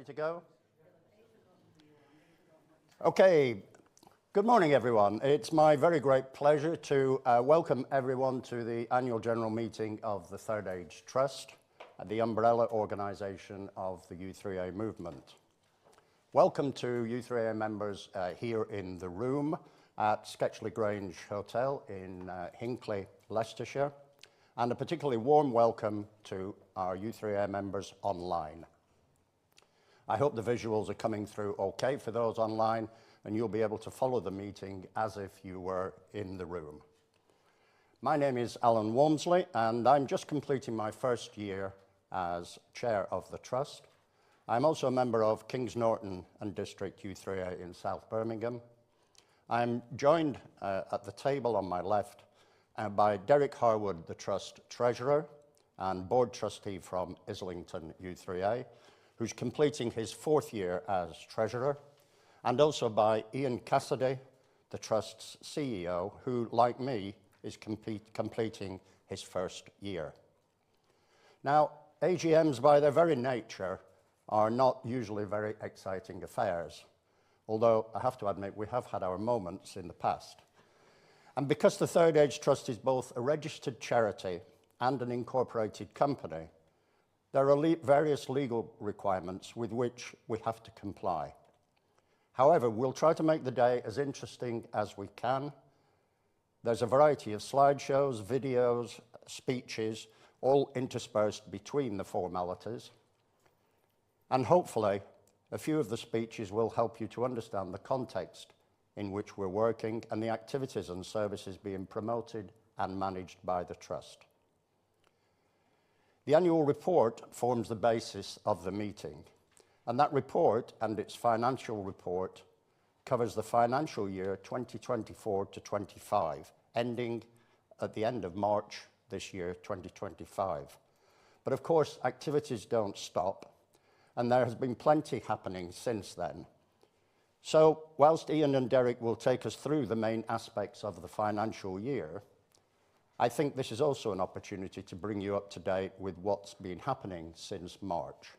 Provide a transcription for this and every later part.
Ready to go? Okay, good morning everyone. It's my very great pleasure to welcome everyone to the annual general meeting of the Third Age Trust, the umbrella organisation of the u3a movement. Welcome to u3a members here in the room at Sketchley Grange Hotel in Hinckley, Leicestershire, and a particularly warm welcome to our u3a members online. I hope the visuals are coming through okay for those online, and you'll be able to follow the meeting as if you were in the room. My name is Alan Walmsley, and I'm just completing my first year as chair of the Trust. I'm also a member of Kings Norton and District u3a in South Birmingham. I'm joined at the table on my left by Derek Harwood, the Trust Treasurer and Board Trustee from Islington u3a, who's completing his fourth year as Treasurer, and also by Ian Cassidy, the Trust's CEO, who, like me, is completing his first year. Now, AGMs by their very nature are not usually very exciting affairs, although I have to admit we have had our moments in the past. And because the Third Age Trust is both a registered charity and an incorporated company, there are various legal requirements with which we have to comply. However, we'll try to make the day as interesting as we can. There's a variety of slideshows, videos, speeches, all interspersed between the formalities. And hopefully, a few of the speeches will help you to understand the context in which we're working and the activities and services being promoted and managed by the Trust. The annual report forms the basis of the meeting, and that report and its financial report covers the financial year 2024 to 25, ending at the end of March this year, 2025. But of course, activities don't stop, and there has been plenty happening since then. So, whilst Ian and Derek will take us through the main aspects of the financial year, I think this is also an opportunity to bring you up to date with what's been happening since March.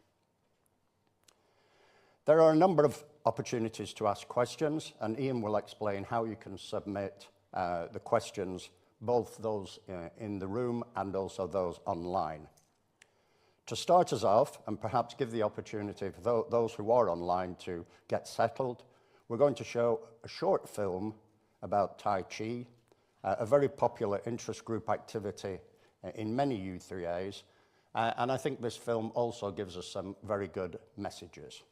There are a number of opportunities to ask questions, and Ian will explain how you can submit the questions, both those in the room and also those online. To start us off, and perhaps give the opportunity for those who are online to get settled, we're going to show a short film about Tai Chi, a very popular interest group activity in many u3as, and I think this film also gives us some very good messages.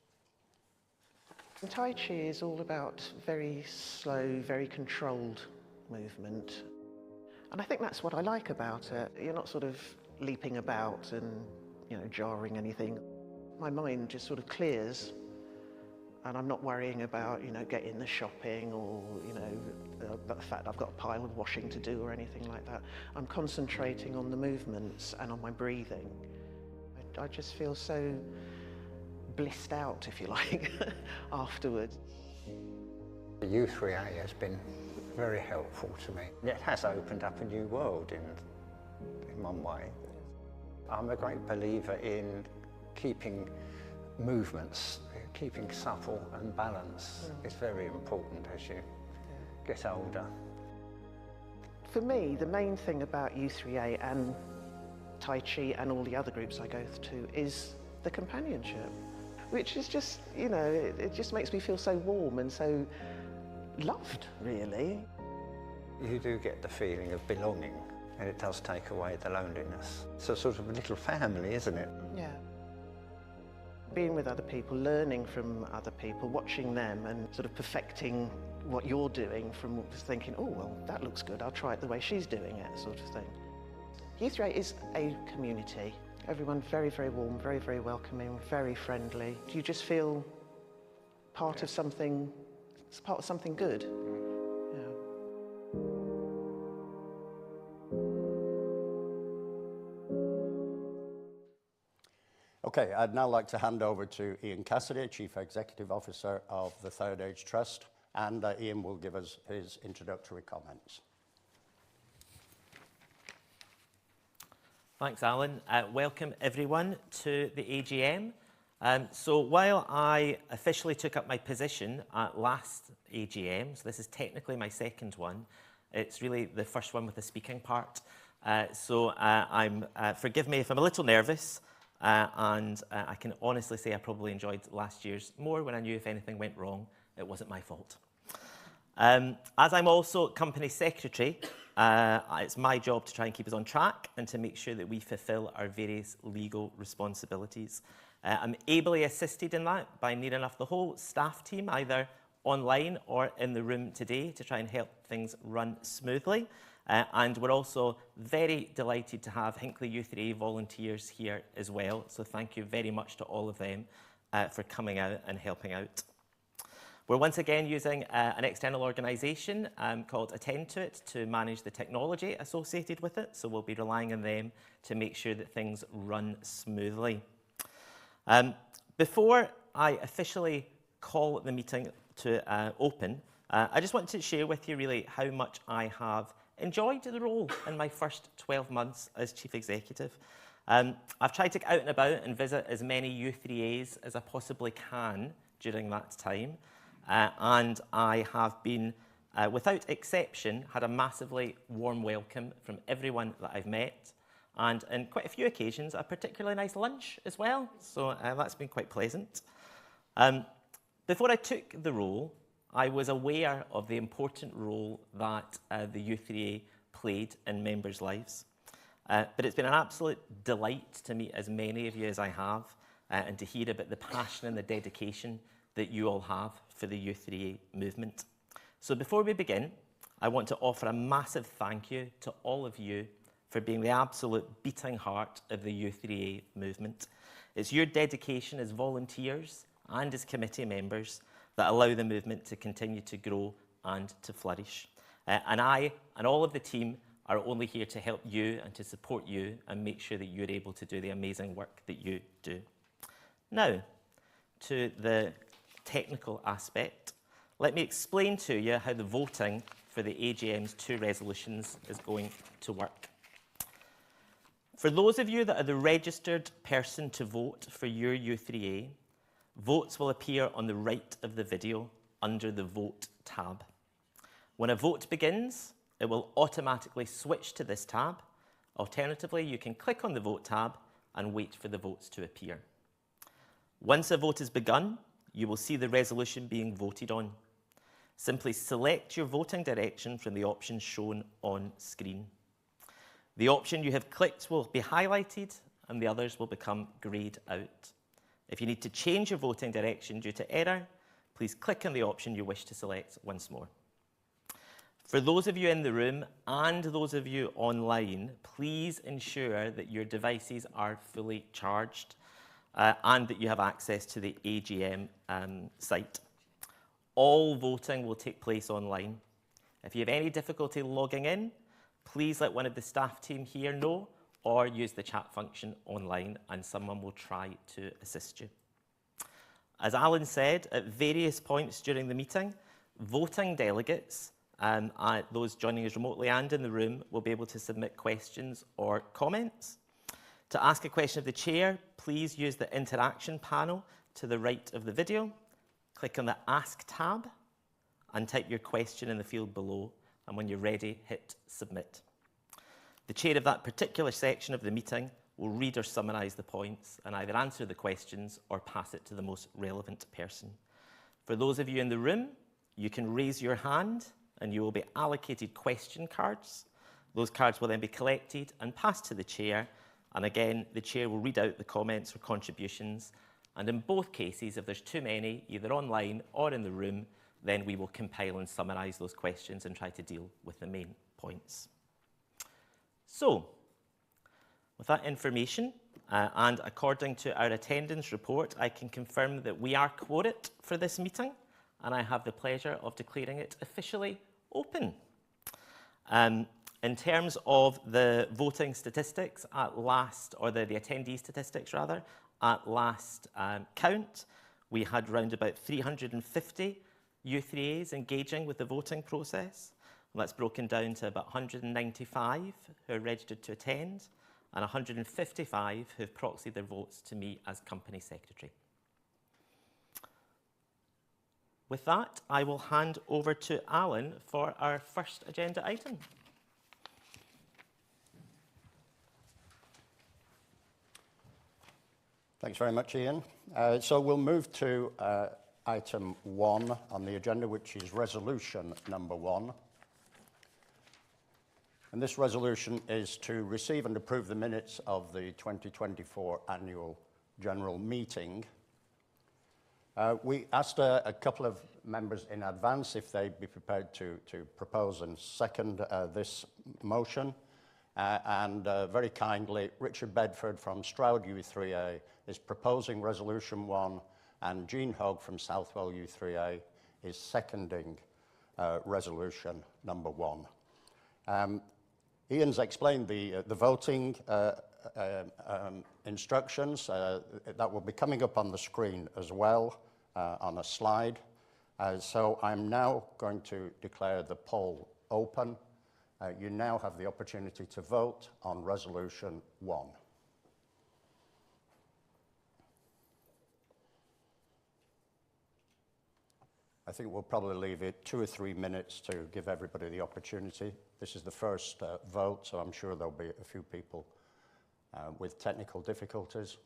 Tai Chi is all about very slow, very controlled movement, and I think that's what I like about it. You're not sort of leaping about and, jarring anything. My mind just sort of clears, and I'm not worrying about, getting the shopping or, the fact I've got a pile of washing to do or anything like that. I'm concentrating on the movements and on my breathing. I just feel so blissed out, if you like, afterwards. The u3a has been very helpful to me. It has opened up a new world in one way. I'm a great believer in keeping movements, keeping supple and balance is very important as you get older. For me, the main thing about u3a and Tai Chi and all the other groups I go to is the companionship, which is just, it just makes me feel so warm and so loved, really. You do get the feeling of belonging, and it does take away the loneliness. It's a sort of a little family, isn't it? Yeah. Being with other people, learning from other people, watching them and sort of perfecting what you're doing from thinking, oh, well, that looks good, I'll try it the way she's doing it, sort of thing. u3a is a community. Everyone very, very warm, very, very welcoming, very friendly. You just feel part of something, it's part of something good. Okay, I'd now like to hand over to Ian Cassidy, Chief Executive Officer of the Third Age Trust, and Ian will give us his introductory comments. Thanks, Alan. Welcome everyone to the AGM. So while I officially took up my position at last AGM, so this is technically my second one, it's really the first one with the speaking part. Forgive me if I'm a little nervous, and I can honestly say I probably enjoyed last year's more when I knew if anything went wrong, it wasn't my fault. As I'm also company secretary, it's my job to try and keep us on track and to make sure that we fulfil our various legal responsibilities. I'm ably assisted in that by near enough the whole staff team, either online or in the room today, to try and help things run smoothly. And we're also very delighted to have Hinckley u3a volunteers here as well. So thank you very much to all of them for coming out and helping out. We're once again using an external organisation called Attend to It to manage the technology associated with it. So we'll be relying on them to make sure that things run smoothly. Before I officially call the meeting to open, I just wanted to share with you really how much I have enjoyed the role in my first 12 months as Chief Executive. I've tried to get out and about and visit as many u3as as I possibly can during that time. And I have been, without exception, had a massively warm welcome from everyone that I've met. And on quite a few occasions, a particularly nice lunch as well. So that's been quite pleasant. Before I took the role, I was aware of the important role that the u3a played in members' lives. But it's been an absolute delight to meet as many of you as I have and to hear about the passion and the dedication that you all have for the u3a movement. So before we begin, I want to offer a massive thank you to all of you for being the absolute beating heart of the u3a movement. It's your dedication as volunteers and as committee members that allow the movement to continue to grow and to flourish. And I and all of the team are only here to help you and to support you and make sure that you're able to do the amazing work that you do. Now, to the technical aspect, let me explain to you how the voting for the AGM's 2 resolutions is going to work. For those of you that are the registered person to vote for your u3a, votes will appear on the right of the video under the Vote tab. When a vote begins, it will automatically switch to this tab. Alternatively, you can click on the Vote tab and wait for the votes to appear. Once a vote has begun, you will see the resolution being voted on. Simply select your voting direction from the options shown on screen. The option you have clicked will be highlighted and the others will become greyed out. If you need to change your voting direction due to error, please click on the option you wish to select once more. For those of you in the room and those of you online, please ensure that your devices are fully charged and that you have access to the AGM site. All voting will take place online. If you have any difficulty logging in, please let one of the staff team here know or use the chat function online and someone will try to assist you. As Alan said, at various points during the meeting, voting delegates, those joining us remotely and in the room, will be able to submit questions or comments. To ask a question of the chair, please use the interaction panel to the right of the video. Click on the Ask tab and type your question in the field below. And when you're ready, hit Submit. The chair of that particular section of the meeting will read or summarise the points and either answer the questions or pass it to the most relevant person. For those of you in the room, you can raise your hand and you will be allocated question cards. Those cards will then be collected and passed to the chair. And again, the chair will read out the comments or contributions. And in both cases, if there's too many, either online or in the room, then we will compile and summarise those questions and try to deal with the main points. So, with that information, and according to our attendance report, I can confirm that we are quorate for this meeting, and I have the pleasure of declaring it officially open. In terms of the voting statistics at last, or the attendee statistics rather, at last count, we had round about 350 u3as engaging with the voting process. And that's broken down to about 195 who are registered to attend and 155 who have proxied their votes to me as Company Secretary. With that, I will hand over to Alan for our first agenda item. Thanks very much, Ian. So we'll move to item 1 on the agenda, which is resolution number 1. And this resolution is to receive and approve the minutes of the 2024 annual general meeting. We asked a couple of members in advance if they'd be prepared to propose and second this motion. And very kindly, Richard Bedford from Stroud u3a is proposing resolution 1, and Jean Hogg from Southwell u3a is seconding resolution number 1. Ian's explained the voting instructions. That will be coming up on the screen as well on a slide. So I'm now going to declare the poll open. You now have the opportunity to vote on resolution 1. I think we'll probably leave it 2 or 3 minutes to give everybody the opportunity. This is the first vote, so I'm sure there'll be a few people with technical difficulties.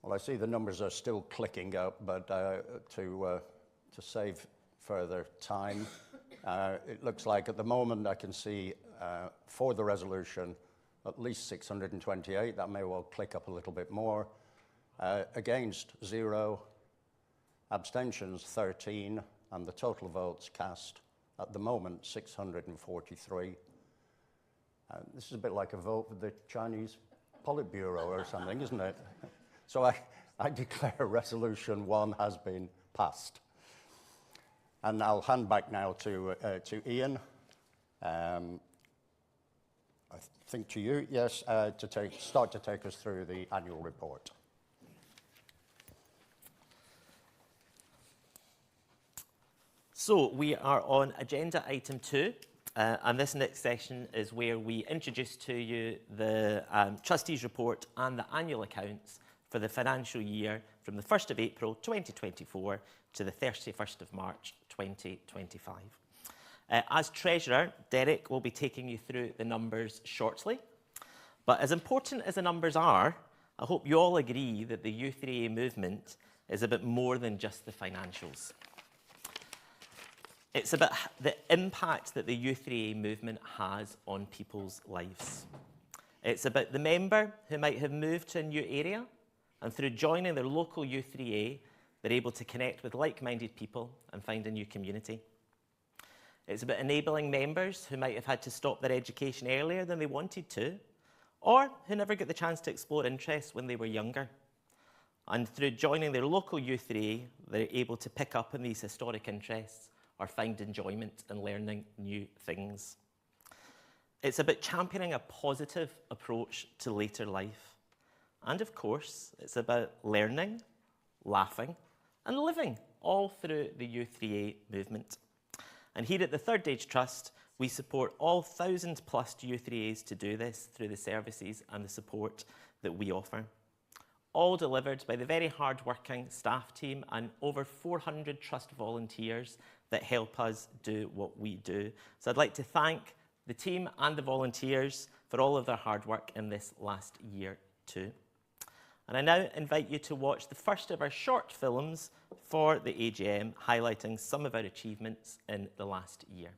Well, I see the numbers are still clicking up, but to save further time, it looks like at the moment I can see for the resolution at least 628. That may well click up a little bit more. Against 0, abstentions 13, and the total votes cast at the moment 643. This is a bit like a vote with the Chinese Politburo or something, isn't it? So I declare resolution 1 has been passed. And I'll hand back now to Ian. I think to you, yes, to start to take us through the annual report. So we are on agenda item 2. And this next session is where we introduce to you the trustees' report and the annual accounts for the financial year from the 1st of April 2024 to the 31st of March 2025. As Treasurer, Derek will be taking you through the numbers shortly. But as important as the numbers are, I hope you all agree that the u3a movement is a bit more than just the financials. It's about the impact that the u3a movement has on people's lives. It's about the member who might have moved to a new area, and through joining their local u3a, they're able to connect with like-minded people and find a new community. It's about enabling members who might have had to stop their education earlier than they wanted to, or who never got the chance to explore interests when they were younger. And through joining their local u3a, they're able to pick up on these historic interests or find enjoyment in learning new things. It's about championing a positive approach to later life. And of course, it's about learning, laughing, and living all through the u3a movement. And here at the Third Age Trust, we support all 1,000+ u3as to do this through the services and the support that we offer. All delivered by the very hard-working staff team and over 400 trust volunteers that help us do what we do. So I'd like to thank the team and the volunteers for all of their hard work in this last year too. And I now invite you to watch the first of our short films for the AGM, highlighting some of our achievements in the last year.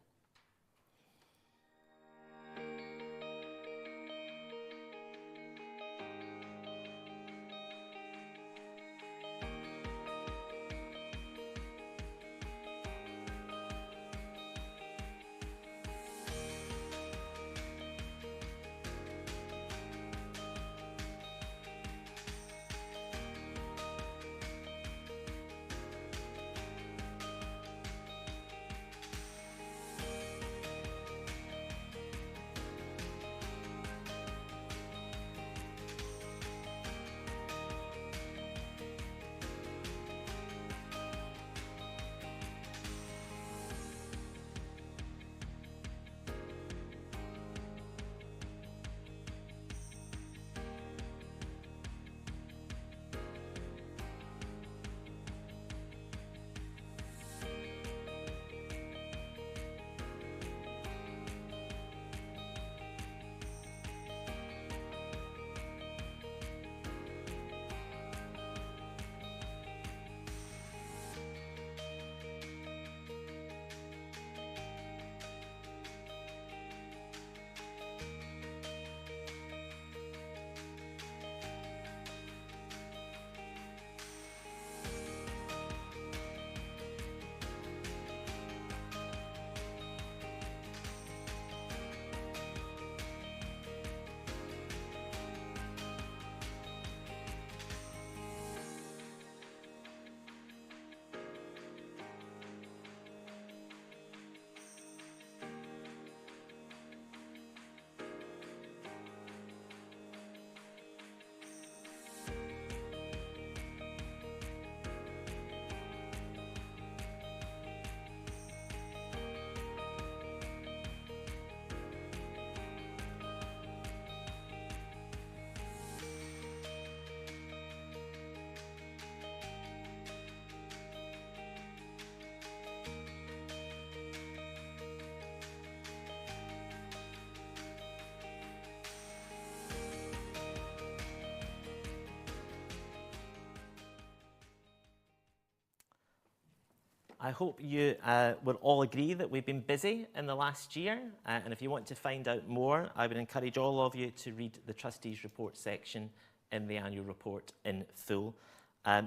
I hope you will all agree that we've been busy in the last year, and if you want to find out more, I would encourage all of you to read the Trustees' Report section in the annual report in full.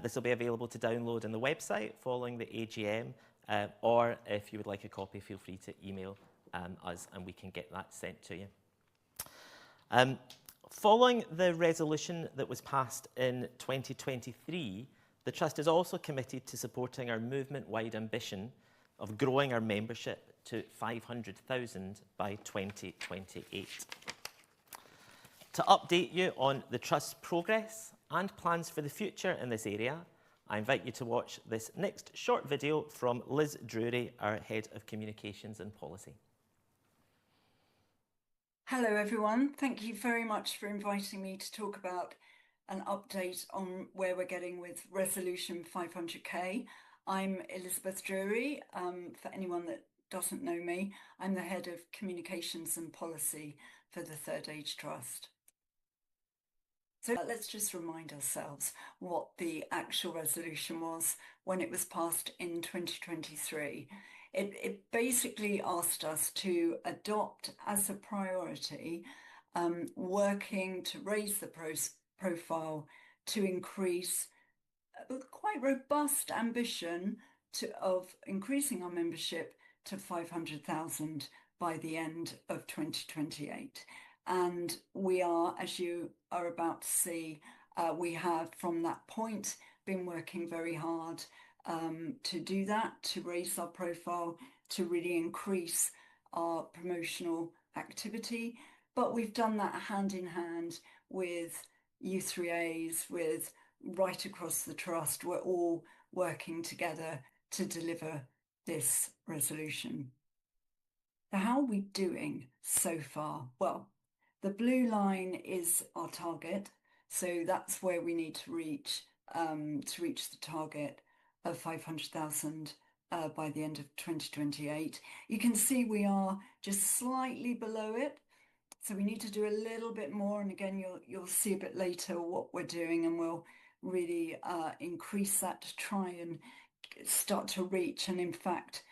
This will be available to download on the website following the AGM, or if you would like a copy, feel free to email us and we can get that sent to you. Following the resolution that was passed in 2023, the Trust is also committed to supporting our movement-wide ambition of growing our membership to 500,000 by 2028. To update you on the Trust's progress and plans for the future in this area, I invite you to watch this next short video from Liz Drury, our Head of Communications and Policy. Hello everyone, thank you very much for inviting me to talk about an update on where we're getting with Resolution 500k. I'm Elizabeth Drury. For anyone that doesn't know me, I'm the Head of Communications and Policy for the Third Age Trust. So let's just remind ourselves what the actual resolution was when it was passed in 2023. It basically asked us to adopt as a priority working to raise the profile to increase a quite robust ambition of increasing our membership to 500,000 by the end of 2028. And we are, as you are about to see, we have from that point been working very hard to do that, to raise our profile, to really increase our promotional activity. But we've done that hand in hand with u3as, with right across the Trust. We're all working together to deliver this resolution. So how are we doing so far? Well, the blue line is our target. So that's where we need to reach the target of 500,000 by the end of 2028. You can see we are just slightly below it. So we need to do a little bit more. And again, you'll see a bit later what we're doing, and we'll really increase that to try and start to reach and in fact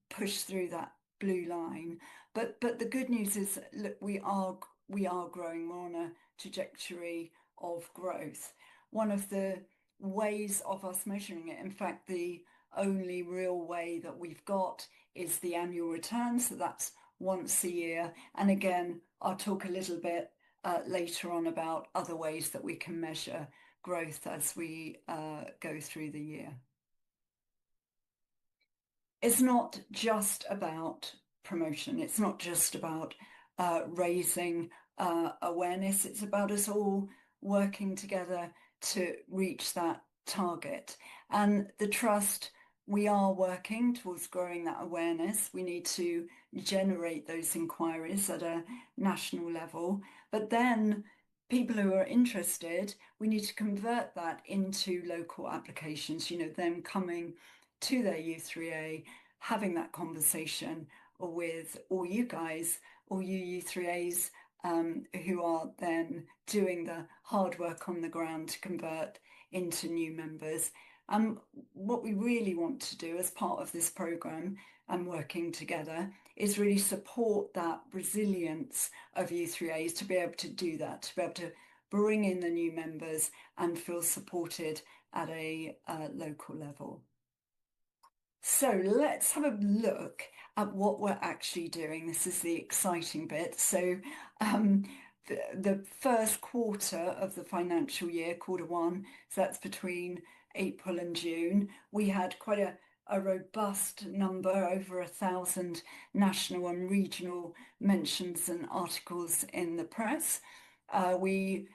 push through that blue line. But the good news is, look, we are growing. We're on a trajectory of growth. One of the ways of us measuring it, in fact, the only real way that we've got is the annual return. So that's once a year. And again, I'll talk a little bit later on about other ways that we can measure growth as we go through the year. It's not just about promotion. It's not just about raising awareness. It's about us all working together to reach that target. And the Trust, we are working towards growing that awareness. We need to generate those inquiries at a national level. But then people who are interested, we need to convert that into local applications, you know, them coming to their u3a, having that conversation with all you guys, all you u3as who are then doing the hard work on the ground to convert into new members. What we really want to do as part of this programme and working together is really support that resilience of u3as to be able to do that, to be able to bring in the new members and feel supported at a local level. So let's have a look at what we're actually doing. This is the exciting bit. So the first quarter of the financial year, quarter one, so that's between April and June, we had quite a robust number, over 1,000 national and regional mentions and articles in the press. We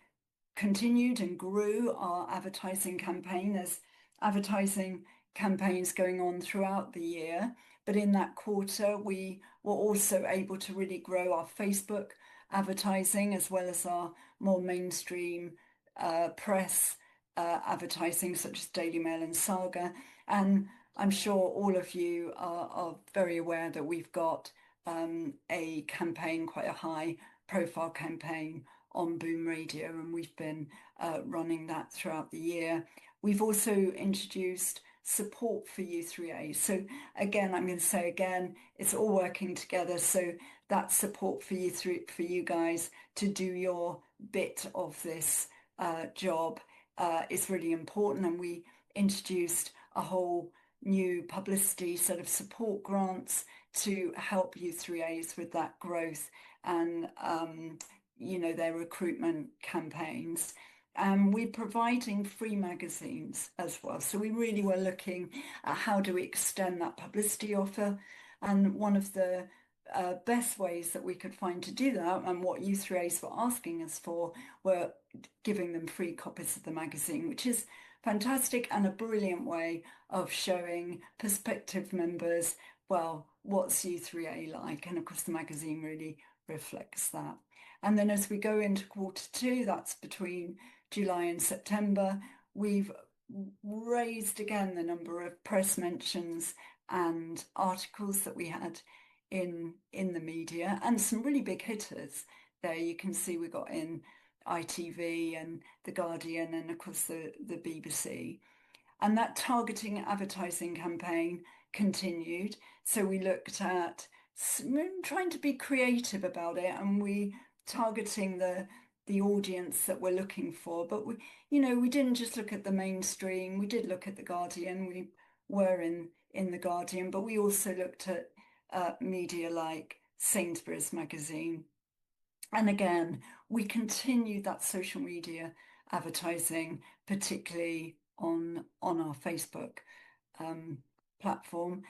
continued and grew our advertising campaign. There's advertising campaigns going on throughout the year, but in that quarter we were also able to really grow our Facebook advertising as well as our more mainstream press advertising such as Daily Mail and Saga. And I'm sure all of you are very aware that we've got a campaign, quite a high profile campaign on Boom Radio, and we've been running that throughout the year. We've also introduced support for u3a. So again, I'm going to say again, it's all working together. So that support for you guys to do your bit of this job is really important. And we introduced a whole new publicity sort of support grants to help u3as with that growth and their recruitment campaigns. We're providing free magazines as well. So we really were looking at how do we extend that publicity offer. And one of the best ways that we could find to do that, and what u3as were asking us for, were giving them free copies of the magazine, which is fantastic and a brilliant way of showing prospective members, well, what's u3a like? And of course, the magazine really reflects that. And then as we go into Q2, that's between July and September, we've raised again the number of press mentions and articles that we had in the media, and some really big hitters there. You can see we got in ITV and The Guardian and of course the BBC. And that targeting advertising campaign continued. So we looked at trying to be creative about it, and we targeting the audience that we're looking for. But we didn't just look at the mainstream. We did look at The Guardian. We were in The Guardian, but we also looked at media like Sainsbury's magazine. And again, we continued that social media advertising, particularly on our Facebook platform.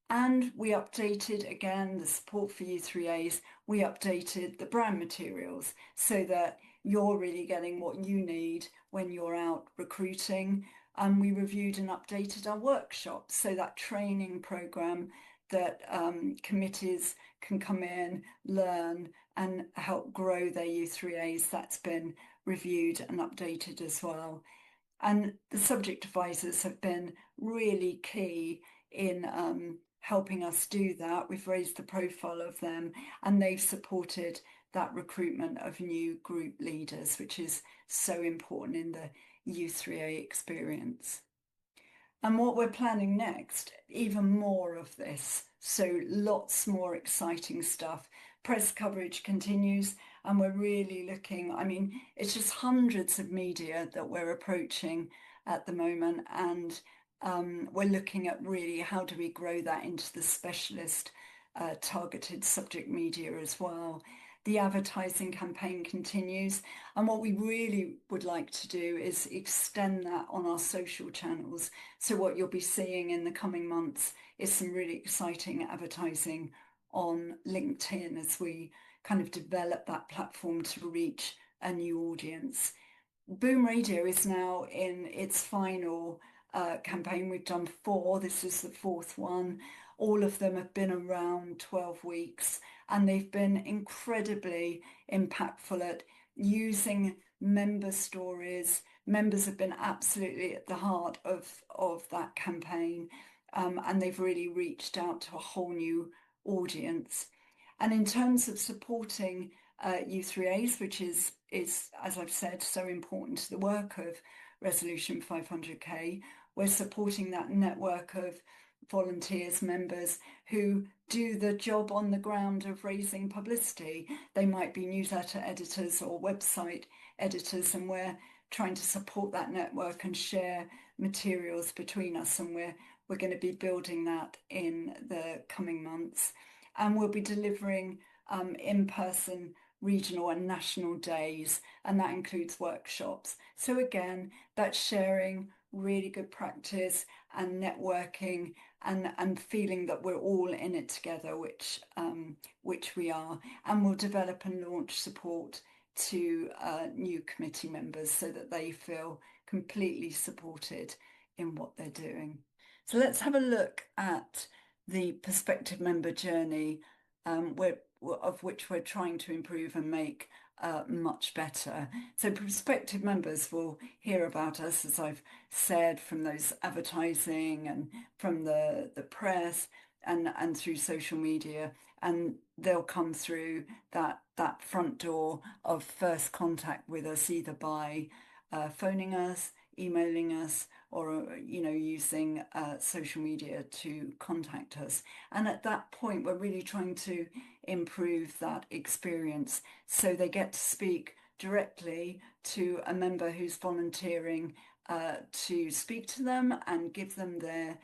And we updated, again, the support for u3as. We updated the brand materials so that you're really getting what you need when you're out recruiting. And we reviewed and updated our workshops, so that training program that committees can come in, learn, and help grow their u3as. That's been reviewed and updated as well. And the subject advisors have been really key in helping us do that. We've raised the profile of them, and they've supported that recruitment of new group leaders, which is so important in the u3a experience. And what we're planning next, even more of this. So lots more exciting stuff. Press coverage continues, and we're really looking, it's just hundreds of media that we're approaching at the moment. And we're looking at really how do we grow that into the specialist targeted subject media as well. The advertising campaign continues, and what we really would like to do is extend that on our social channels. So what you'll be seeing in the coming months is some really exciting advertising on LinkedIn as we kind of develop that platform to reach a new audience. Boom Radio is now in its final campaign. We've done 4. This is the 4th one. All of them have been around 12 weeks, and they've been incredibly impactful at using member stories. Members have been absolutely at the heart of that campaign, and they've really reached out to a whole new audience. And in terms of supporting u3as, which is, as I've said, so important to the work of Resolution 500K, we're supporting that network of volunteers, members who do the job on the ground of raising publicity. They might be newsletter editors or website editors, and we're trying to support that network and share materials between us, and we're going to be building that in the coming months. And we'll be delivering in-person regional and national days, and that includes workshops. So again, that's sharing really good practice and networking and feeling that we're all in it together, which we are. And we'll develop and launch support to new committee members so that they feel completely supported in what they're doing. So let's have a look at the prospective member journey, of which we're trying to improve and make much better. So prospective members will hear about us, as I've said, from those advertising and from the press and through social media, and they'll come through that front door of first contact with us, either by phoning us, emailing us or, using social media to contact us. And at that point, we're really trying to improve that experience so they get to speak directly to a member who's volunteering to speak to them and give them their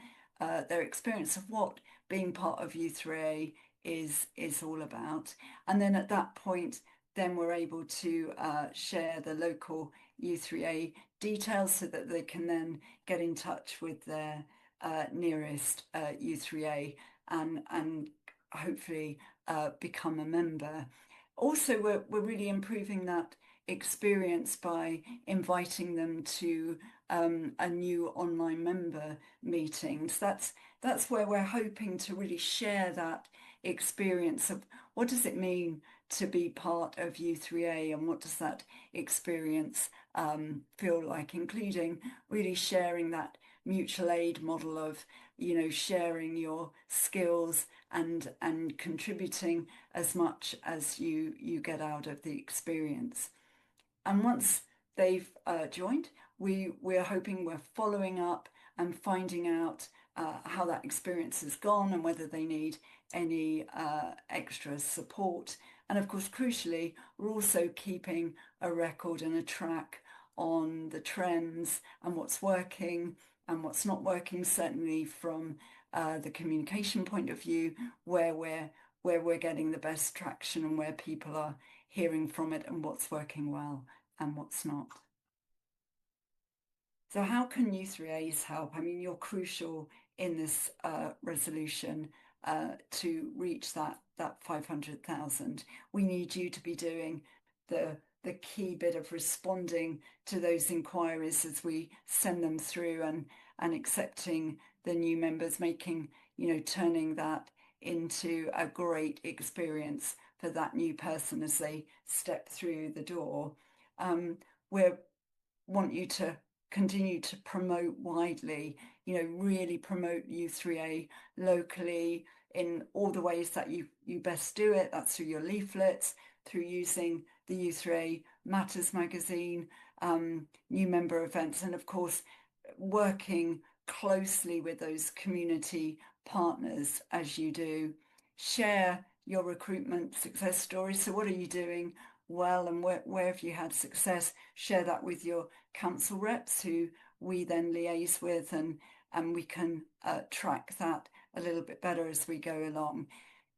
experience of what being part of u3a is all about. And then at that point, then we're able to share the local u3a details so that they can then get in touch with their nearest u3a and hopefully become a member. Also, we're really improving that experience by inviting them to a new online member meetings. That's where we're hoping to really share that experience of what does it mean to be part of u3a and what does that experience feel like, including really sharing that mutual aid model of, sharing your skills and contributing as much as you get out of the experience. And once they've joined, we're hoping we're following up and finding out how that experience has gone and whether they need any extra support. And of course, crucially, we're also keeping a record and a track on the trends and what's working and what's not working, certainly from the communication point of view, where we're getting the best traction and where people are hearing from it and what's working well and what's not. So how can u3as help? I mean, you're crucial in this resolution to reach that 500,000. We need you to be doing the key bit of responding to those inquiries as we send them through and accepting the new members, turning that into a great experience for that new person as they step through the door. We want you to continue to promote widely, really promote u3a locally in all the ways that you best do it. That's through your leaflets, through using the u3a Matters magazine, new member events, and of course, working closely with those community partners as you do. Share your recruitment success stories. So what are you doing well and where have you had success? Share that with your council reps who we then liaise with and we can track that a little bit better as we go along.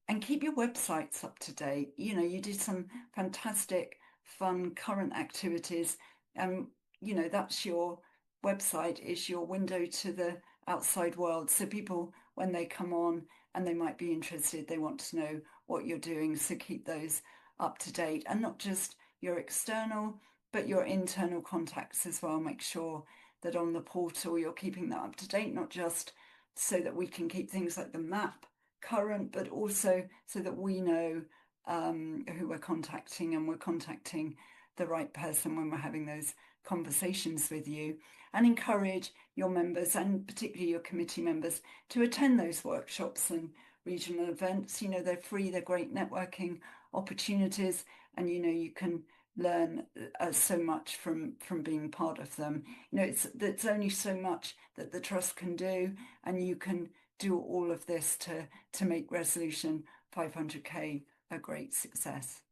And keep your websites up to date. You did some fantastic, fun, current activities. That's your website is your window to the outside world. So people, when they come on and they might be interested, they want to know what you're doing. So keep those up to date, and not just your external, but your internal contacts as well. Make sure that on the portal you're keeping that up to date, not just so that we can keep things like the map current, but also so that we know who we're contacting and we're contacting the right person when we're having those conversations with you. And encourage your members, and particularly your committee members, to attend those workshops and regional events. They're free, they're great networking opportunities, and you can learn so much from being part of them. It's only so much that the trust can do, and you can do all of this to make Resolution 500k a great success.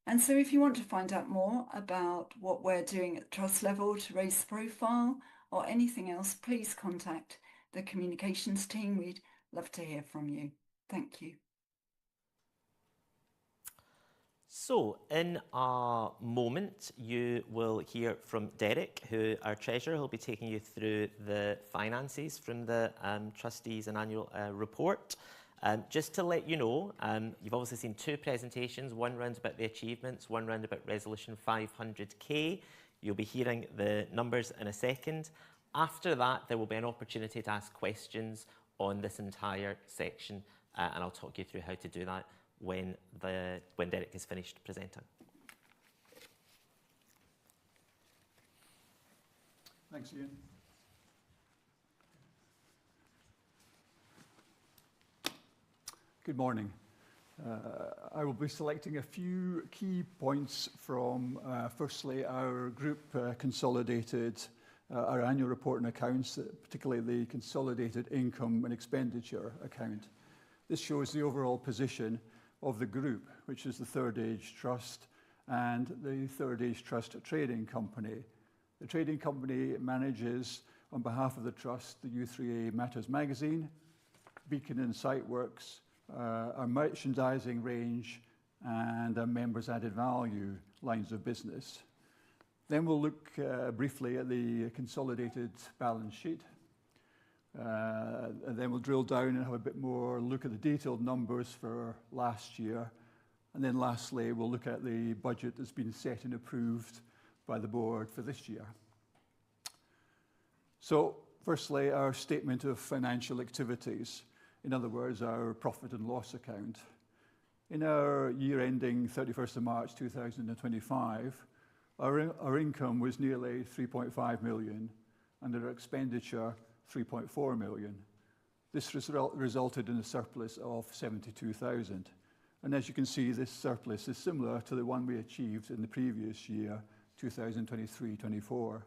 And so if you want to find out more about what we're doing at the trust level to raise the profile or anything else, please contact the communications team. We'd love to hear from you. Thank you. So in a moment, you will hear from Derek, our treasurer, who'll be taking you through the finances from the trustees and annual report. Just to let you know, you've obviously seen two presentations, one round about the achievements, one round about Resolution 500k. You'll be hearing the numbers in a second. After that, there will be an opportunity to ask questions on this entire section, and I'll talk you through how to do that when Derek is finished presenting. Thanks, Ian. Good morning. I will be selecting a few key points from, firstly, our group consolidated, our annual report and accounts, particularly the consolidated income and expenditure account. This shows the overall position of the group, which is the Third Age Trust and the Third Age Trust Trading Company. The trading company manages, on behalf of the Trust, the u3a Matters magazine, Beacon and Siteworks, our merchandising range, and our members' added value lines of business. Then we'll look briefly at the consolidated balance sheet. And then we'll drill down and have a bit more look at the detailed numbers for last year. And then lastly, we'll look at the budget that's been set and approved by the board for this year. So, firstly, our statement of financial activities. In other words, our profit and loss account. In our year ending 31st of March 2025, our income was nearly 3.5 million and our expenditure 3.4 million. This resulted in a surplus of 72,000. And as you can see, this surplus is similar to the one we achieved in the previous year, 2023-24.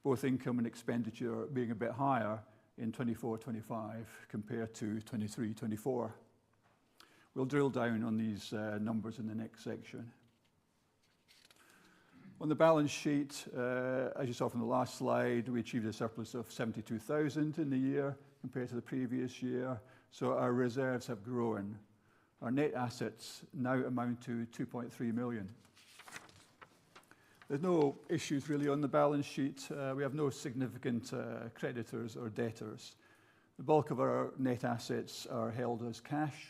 Both income and expenditure being a bit higher in 24-25 compared to 23-24. We'll drill down on these numbers in the next section. On the balance sheet, as you saw from the last slide, we achieved a surplus of 72,000 in the year compared to the previous year, so our reserves have grown. Our net assets now amount to 2.3 million. There's no issues really on the balance sheet. We have no significant creditors or debtors. The bulk of our net assets are held as cash,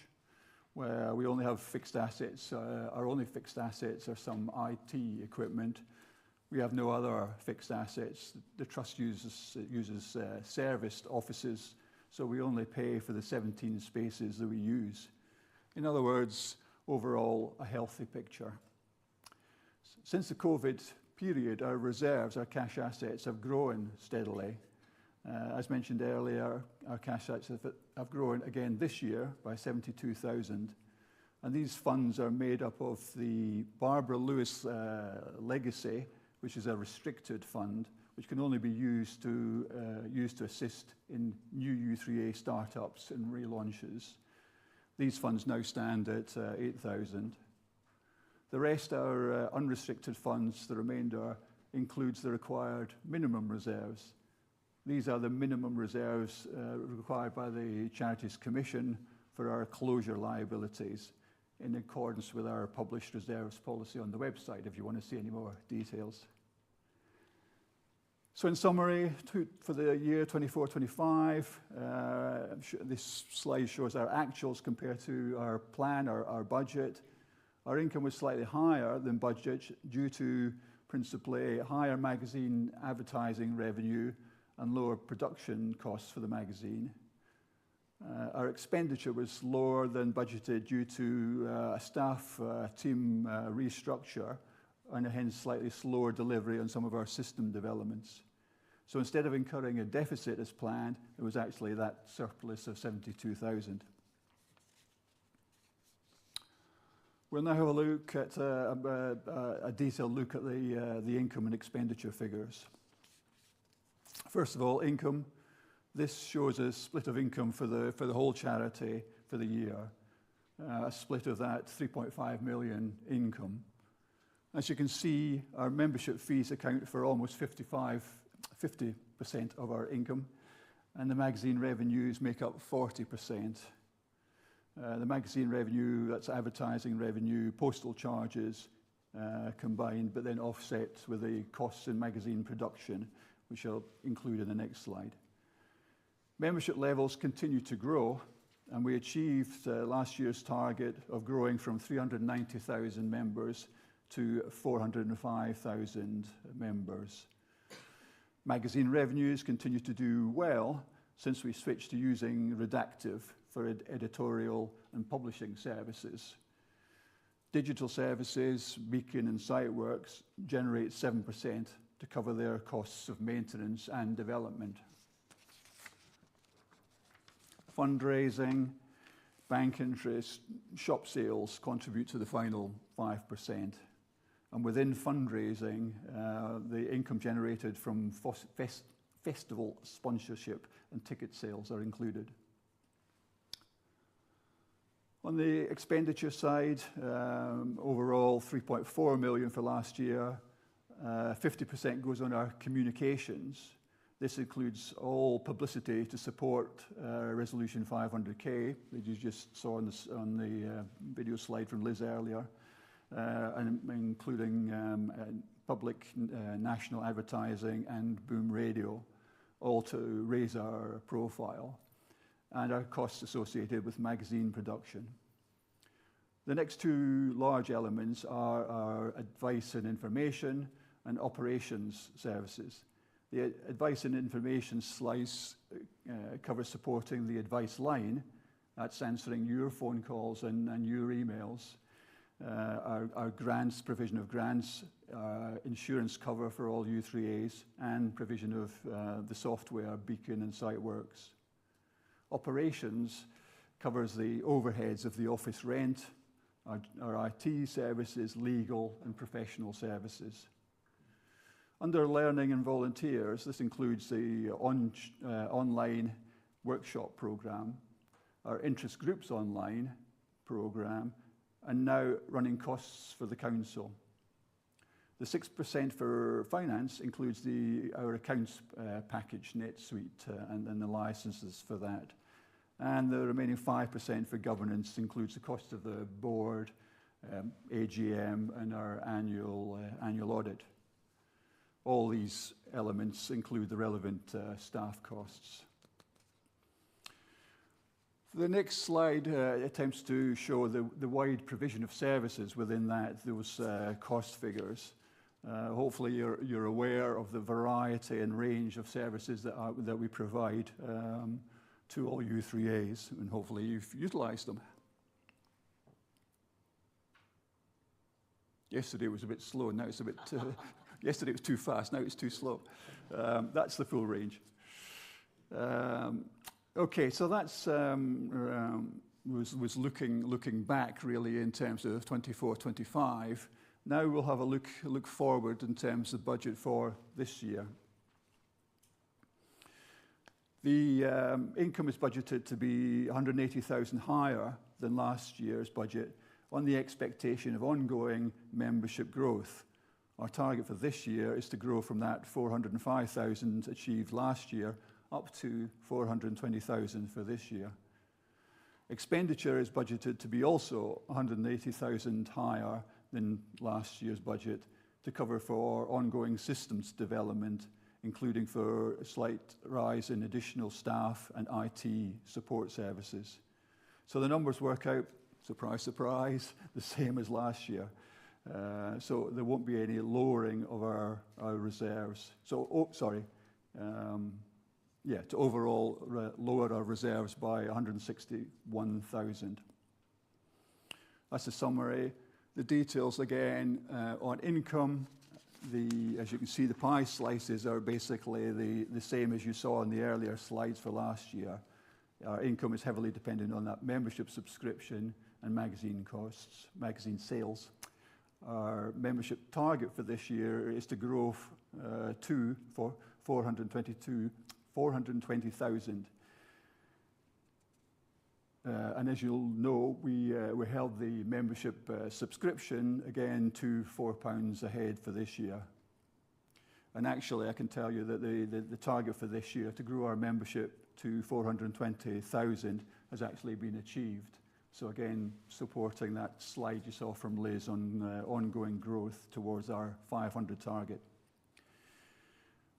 where we only have fixed assets. Our only fixed assets are some IT equipment. We have no other fixed assets. The trust uses serviced offices, so we only pay for the 17 spaces that we use. In other words, overall, a healthy picture. Since the COVID period, our reserves, our cash assets, have grown steadily. As mentioned earlier, our cash assets have grown again this year by 72,000. And these funds are made up of the Barbara Lewis legacy, which is a restricted fund, which can only be used to assist in new u3a startups and relaunches. These funds now stand at 8,000. The rest are unrestricted funds. The remainder includes the required minimum reserves. These are the minimum reserves required by the Charities Commission for our closure liabilities, in accordance with our published reserves policy on the website, if you want to see any more details. So in summary, for the year 24-25, this slide shows our actuals compared to our plan, our budget. Our income was slightly higher than budget due to principally higher magazine advertising revenue and lower production costs for the magazine. Our expenditure was lower than budgeted due to a staff team restructure and hence slightly slower delivery on some of our system developments. So instead of incurring a deficit as planned, it was actually that surplus of 72,000. We'll now have a look at a detailed look at the income and expenditure figures. First of all, income. This shows a split of income for the whole charity for the year. A split of that 3.5 million income. As you can see, our membership fees account for almost 50% of our income, and the magazine revenues make up 40%. The magazine revenue, that's advertising revenue, postal charges combined, but then offset with the costs in magazine production, which I'll include in the next slide. Membership levels continue to grow, and we achieved last year's target of growing from 390,000 members to 405,000 members. Magazine revenues continue to do well since we switched to using Redactive for editorial and publishing services. Digital services, Beacon and Siteworks, generate 7% to cover their costs of maintenance and development. Fundraising. bank interest, shop sales contribute to the final 5%. And within fundraising, the income generated from festival sponsorship and ticket sales are included. On the expenditure side, overall 3.4 million for last year. 50% goes on our communications. This includes all publicity to support Resolution 500K that you just saw on the video slide from Liz earlier, and including public national advertising and boom radio, all to raise our profile, and our costs associated with magazine production. The next two large elements are our advice and information and operations services. The advice and information slice covers supporting the advice line. That's answering your phone calls and your emails. Our grants, provision of grants, insurance cover for all U3As, and provision of the software, Beacon and SiteWorks. Operations covers the overheads of the office rent, our IT services, legal and professional services. Under learning and volunteers, this includes the online workshop program, our interest groups online program, and now running costs for the council. The 6% for finance includes our accounts package, NetSuite, and the licenses for that. And the remaining 5% for governance includes the cost of the board, AGM, and our annual audit. All these elements include the relevant staff costs. The next slide attempts to show the wide provision of services within those cost figures. Hopefully you're aware of the variety and range of services that we provide to all U3As, and hopefully you've utilised them. Yesterday was a bit slow, now it's a bit... yesterday it was too fast, now it's too slow. That's the full range. Okay, so that's was looking back really in terms of 24-25. Now we'll have a look forward in terms of budget for this year. The income is budgeted to be 180,000 higher than last year's budget on the expectation of ongoing membership growth. Our target for this year is to grow from that 405,000 achieved last year up to 420,000 for this year. Expenditure is budgeted to be also 180,000 higher than last year's budget to cover for ongoing systems development, including for a slight rise in additional staff and IT support services. So the numbers work out, surprise, surprise, the same as last year. So there won't be any lowering of our reserves. So, to overall lower our reserves by 161,000. That's a summary. The details again on income. As you can see, the pie slices are basically the same as you saw in the earlier slides for last year. Our income is heavily dependent on that membership subscription and magazine costs, magazine sales. Our membership target for this year is to grow to 420,000. And as you'll know, we held the membership subscription again to £4 ahead for this year. And actually, I can tell you that the target for this year to grow our membership to 420,000 has actually been achieved. So again, supporting that slide you saw from Liz on ongoing growth towards our 500 target.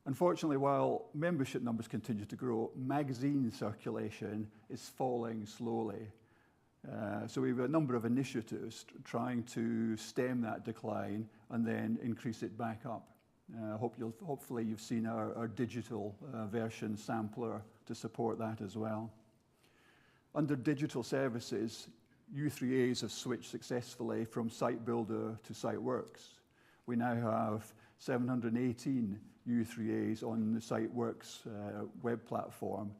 Unfortunately, while membership numbers continue to grow, magazine circulation is falling slowly. So we have a number of initiatives trying to stem that decline and then increase it back up. Hopefully you've seen our digital version sampler to support that as well. Under digital services, U3As have switched successfully from Site Builder to SiteWorks. We now have 718 U3As on the SiteWorks web platform,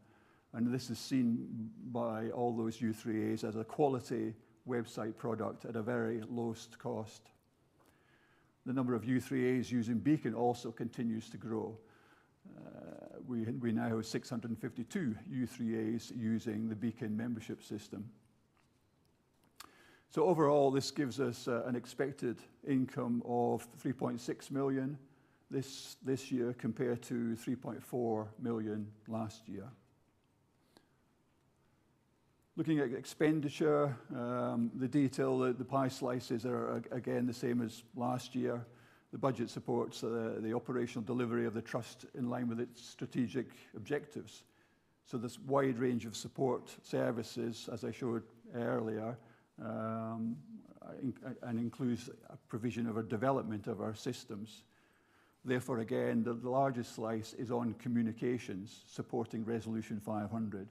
And this is seen by all those u3as as a quality website product at a very lowest cost. The number of u3as using Beacon also continues to grow. We now have 652 u3as using the Beacon membership system. So overall, this gives us an expected income of 3.6 million this year compared to 3.4 million last year. Looking at expenditure, the detail, the pie slices are again the same as last year. The budget supports the operational delivery of the trust in line with its strategic objectives. So this wide range of support services, as I showed earlier, and includes a provision of a development of our systems. Therefore, again, the largest slice is on communications, supporting Resolution 500,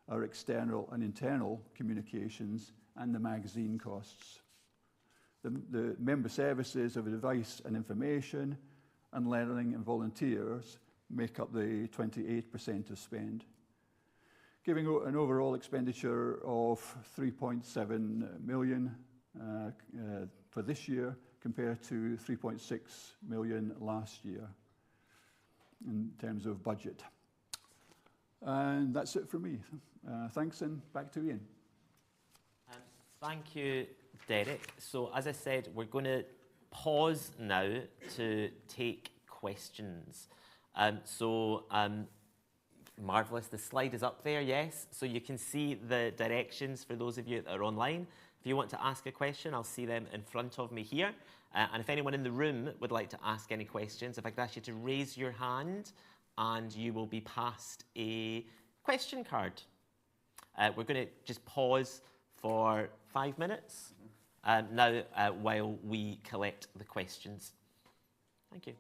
our external and internal communications, and the magazine costs. The member services of advice and information, and learning and volunteers make up the 28% of spend, giving an overall expenditure of 3.7 million for this year compared to 3.6 million last year in terms of budget. And that's it for me. Thanks, and back to Ian. Thank you, Derek. So as I said, we're going to pause now to take questions. Marvellous, the slide is up there, yes. So you can see the directions for those of you that are online. If you want to ask a question, I'll see them in front of me here. And if anyone in the room would like to ask any questions, if I could ask you to raise your hand and you will be passed a question card. We're going to just pause for 5 minutes now while we collect the questions. Thank you.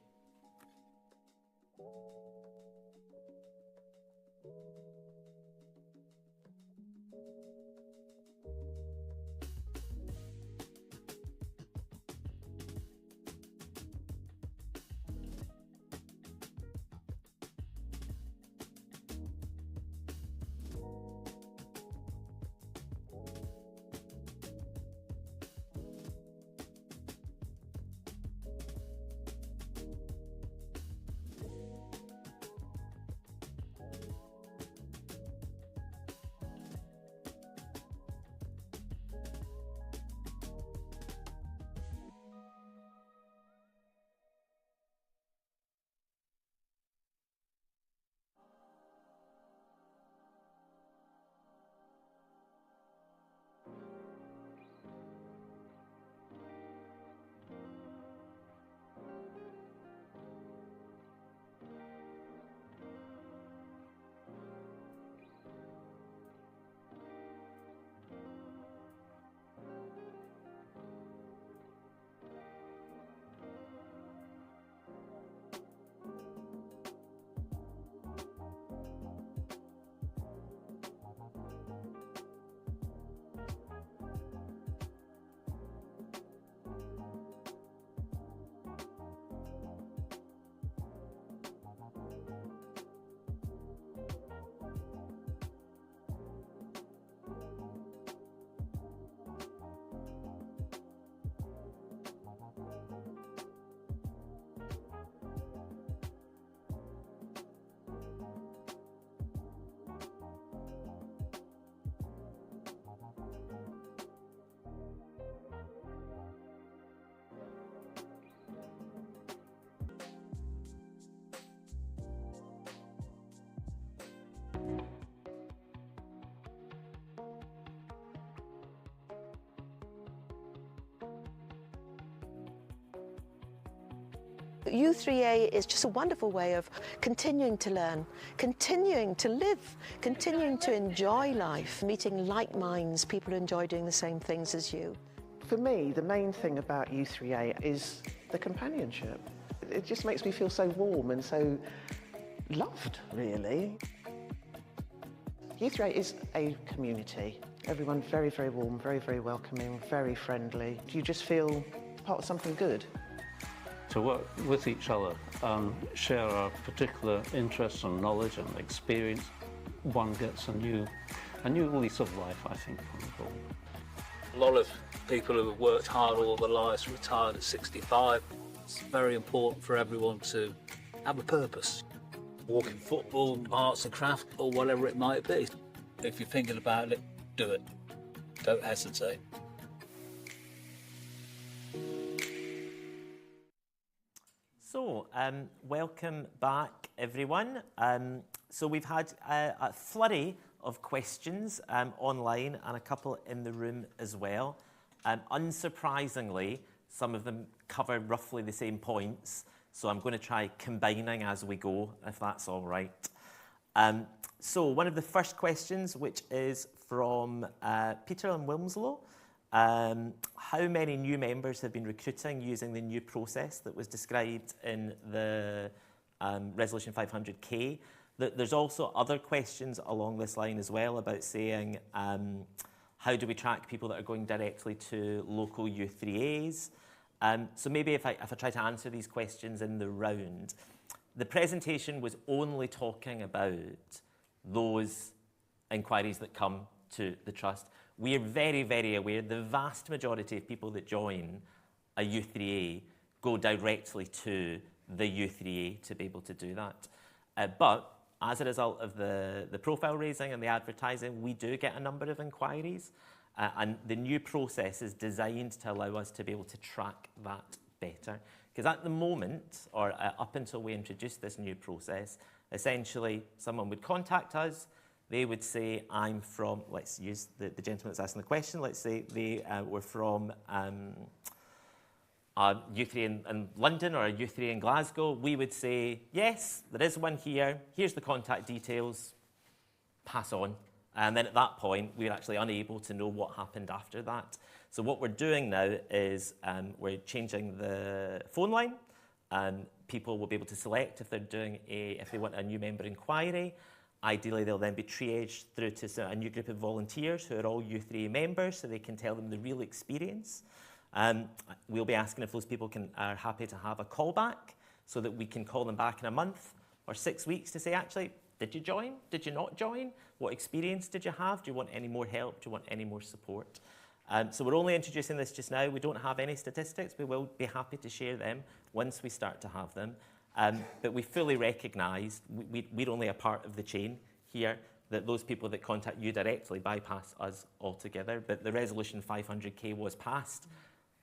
u3a is just a wonderful way of continuing to learn, continuing to live, continuing to enjoy life, meeting like minds, people who enjoy doing the same things as you. For me, the main thing about u3a is the companionship. It just makes me feel so warm and so loved, really. u3a is a community. Everyone very, very warm, very, very welcoming, very friendly. You just feel part of something good. To work with each other and share our particular interests and knowledge and experience one gets a new lease of life, I think, from the board. A lot of people who have worked hard all their lives retired at 65. It's very important for everyone to have a purpose. Walking football, arts and craft, or whatever it might be. If you're thinking about it, do it. Don't hesitate. So, welcome back, everyone. So we've had a flurry of questions online and a couple in the room as well. Unsurprisingly, some of them cover roughly the same points, so I'm going to try combining as we go, if that's all right. So one of the first questions, which is from Peter in Wilmslow. How many new members have been recruiting using the new process that was described in the Resolution 500K? There's also other questions along this line as well about saying, how do we track people that are going directly to local u3as? So maybe if I try to answer these questions in the round, the presentation was only talking about those inquiries that come to the Trust. We are very, very aware the vast majority of people that join a u3a go directly to the u3a to be able to do that. But as a result of the profile raising and the advertising, we do get a number of inquiries. And the new process is designed to allow us to be able to track that better. Because at the moment, or up until we introduced this new process, essentially someone would contact us, they would say, I'm from, let's use the gentleman that's asking the question, let's say they were from a u3 in London or a u3 in Glasgow. We would say, yes, there is one here, here's the contact details, pass on. And then at that point, we're actually unable to know what happened after that. So what we're doing now is we're changing the phone line. People will be able to select if they're doing if they want a new member inquiry. Ideally, they'll then be triaged through to a new group of volunteers who are all u3a members, so they can tell them the real experience. We'll be asking if those people are happy to have a callback, so that we can call them back in a month or 6 weeks to say, actually, did you join? Did you not join? What experience did you have? Do you want any more help? Do you want any more support? So we're only introducing this just now. We don't have any statistics. We will be happy to share them once we start to have them. But we fully recognise we're only a part of the chain here, that those people that contact you directly bypass us altogether. But the Resolution 500K was passed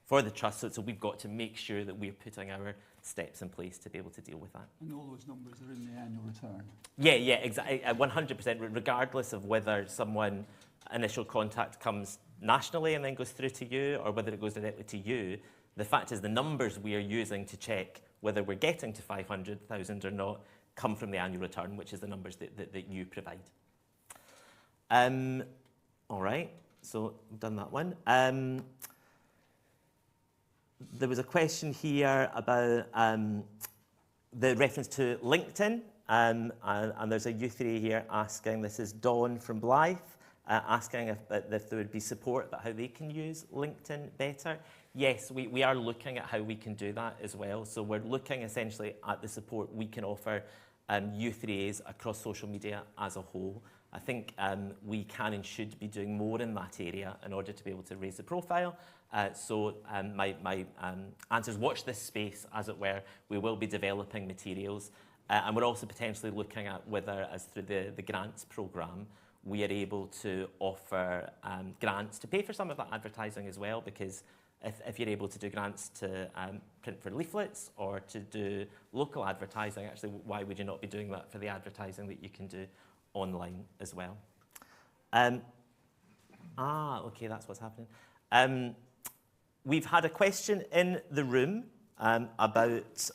for the Trust, so we've got to make sure that we're putting our steps in place to be able to deal with that. And all those numbers are in the annual return? Yeah, exactly, 100%, regardless of whether someone initial contact comes nationally and then goes through to you, or whether it goes directly to you. The fact is the numbers we are using to check whether we're getting to 500,000 or not come from the annual return, which is the numbers that you provide. All right, so I've done that one. There was a question here about the reference to LinkedIn, and there's a u3a here asking, this is Dawn from Blythe, asking if there would be support about how they can use LinkedIn better. Yes, we are looking at how we can do that as well. So we're looking essentially at the support we can offer u3as across social media as a whole. I think we can and should be doing more in that area in order to be able to raise the profile. So my answer is watch this space, as it were. We will be developing materials. And we're also potentially looking at whether, as through the grants programme, we are able to offer grants to pay for some of that advertising as well, because if you're able to do grants to print for leaflets or to do local advertising, actually, why would you not be doing that for the advertising that you can do online as well? Okay, that's what's happening. We've had a question in the room about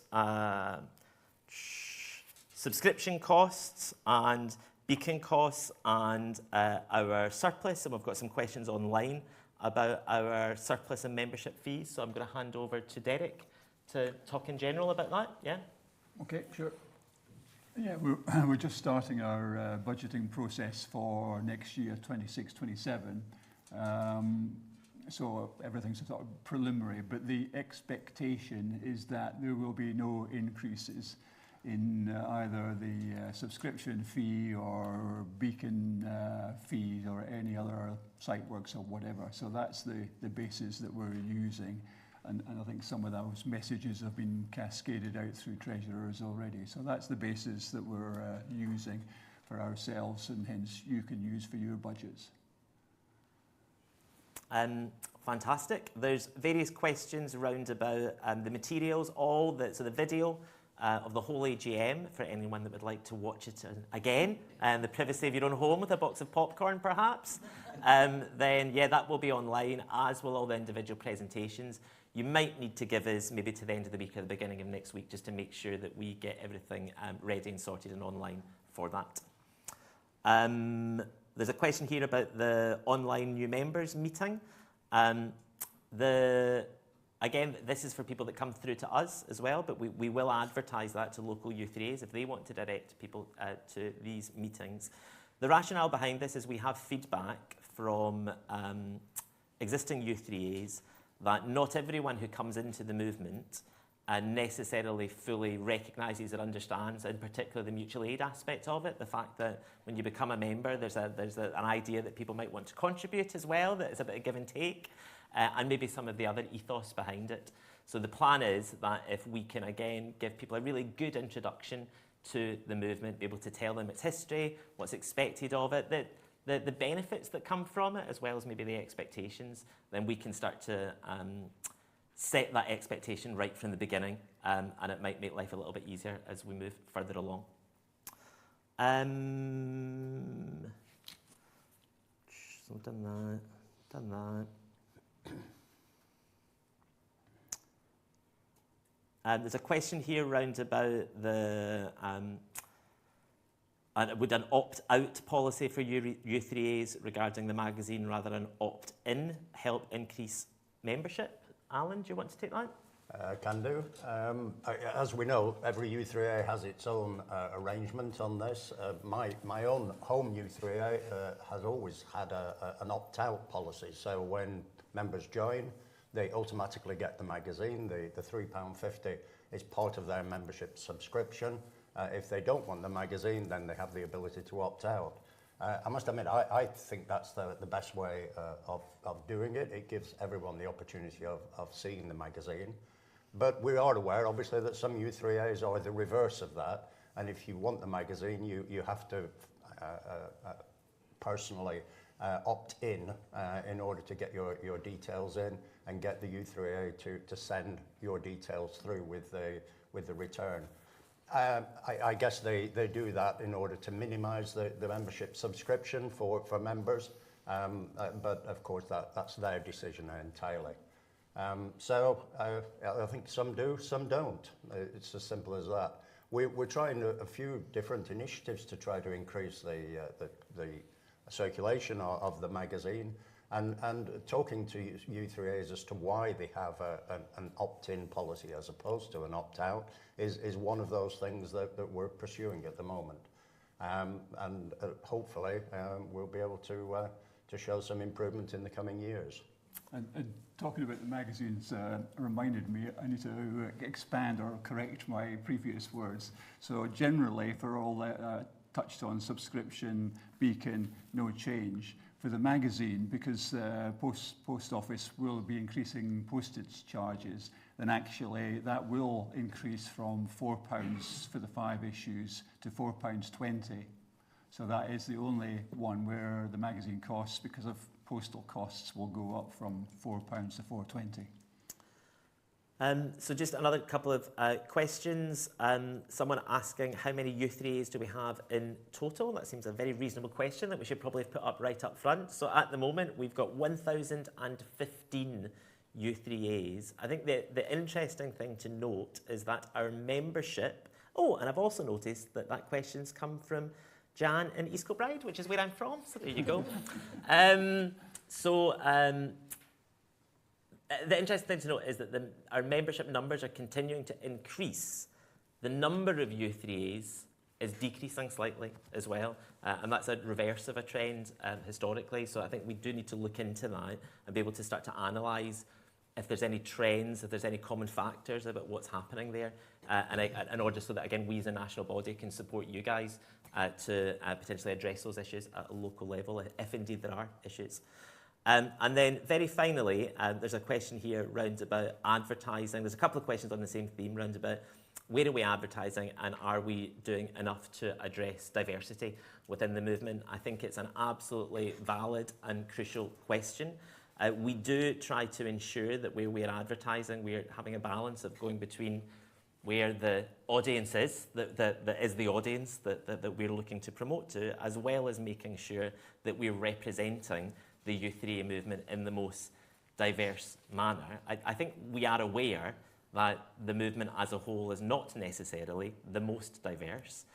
subscription costs and beacon costs and our surplus, and we've got some questions online about our surplus and membership fees. So I'm going to hand over to Derek to talk in general about that. Yeah? Okay, sure. Yeah, we're just starting our budgeting process for next year, 26-27. So everything's sort of preliminary, but the expectation is that there will be no increases in either the subscription fee or beacon fees or any other site works or whatever. So that's the basis that we're using. And I think some of those messages have been cascaded out through treasurers already. So that's the basis that we're using for ourselves, and hence you can use for your budgets. Fantastic. There's various questions around about the materials, so the video of the whole AGM for anyone that would like to watch it again, and the privacy of your own home with a box of popcorn perhaps. Then yeah, that will be online, as will all the individual presentations. You might need to give us maybe to the end of the week or the beginning of next week just to make sure that we get everything ready and sorted and online for that. There's a question here about the online new members meeting. Again, this is for people that come through to us as well, but we will advertise that to local u3as if they want to direct people to these meetings. The rationale behind this is we have feedback from existing u3as that not everyone who comes into the movement necessarily fully recognises or understands, in particular the mutual aid aspect of it. The fact that when you become a member, there's an idea that people might want to contribute as well, that it's a bit of give and take, and maybe some of the other ethos behind it. So the plan is that if we can again give people a really good introduction to the movement, be able to tell them its history, what's expected of it, that the benefits that come from it, as well as maybe the expectations, then we can start to set that expectation right from the beginning, and it might make life a little bit easier as we move further along. So done that. There's a question here around about the would an opt-out policy for u3as regarding the magazine rather than opt-in help increase membership? Alan, do you want to take that? Can do. As we know, every u3a has its own arrangement on this. My own home u3a has always had an opt-out policy. So when members join, they automatically get the magazine. The £3.50 is part of their membership subscription. If they don't want the magazine, then they have the ability to opt out. I must admit, I think that's the best way of doing it. It gives everyone the opportunity of seeing the magazine. But we are aware, obviously, that some u3as are the reverse of that. And if you want the magazine, you have to personally opt in order to get your details in and get the u3a to send your details through with the return. I guess they do that in order to minimise the membership subscription for members, but of course that's their decision entirely. So I think some do, some don't. It's as simple as that. We're trying a few different initiatives to try to increase the circulation of the magazine, and talking to u3as as to why they have an opt-in policy as opposed to an opt-out is one of those things that we're pursuing at the moment. And hopefully we'll be able to show some improvement in the coming years. And talking about the magazines reminded me I need to expand or correct my previous words. So generally, for all that touched on subscription, beacon, no change. For the magazine, because post office will be increasing postage charges, then actually that will increase from £4 for the 5 issues to £4.20. So that is the only one where the magazine costs, because of postal costs, will go up from £4 to £4.20. So just another couple of questions. Someone asking how many u3as do we have in total? That seems a very reasonable question that we should probably put up right up front. So at the moment, we've got 1,015 u3as. I think the interesting thing to note is that our membership... Oh, and I've also noticed that question's come from Jan in East Kilbride, which is where I'm from. So there you go. The interesting thing to note is that our membership numbers are continuing to increase. The number of u3as is decreasing slightly as well, and that's a reverse of a trend historically. So I think we do need to look into that and be able to start to analyse if there's any trends, if there's any common factors about what's happening there, in order so that, again, we as a national body can support you guys to potentially address those issues at a local level, if indeed there are issues. And then very finally, there's a question here round about advertising. There's a couple of questions on the same theme round about where are we advertising and are we doing enough to address diversity within the movement? I think it's an absolutely valid and crucial question. We do try to ensure that where we're advertising, we're having a balance of going between where the audience is, that is the audience that we're looking to promote to, as well as making sure that we're representing the u3a movement in the most diverse manner. I think we are aware that the movement as a whole is not necessarily the most diverse.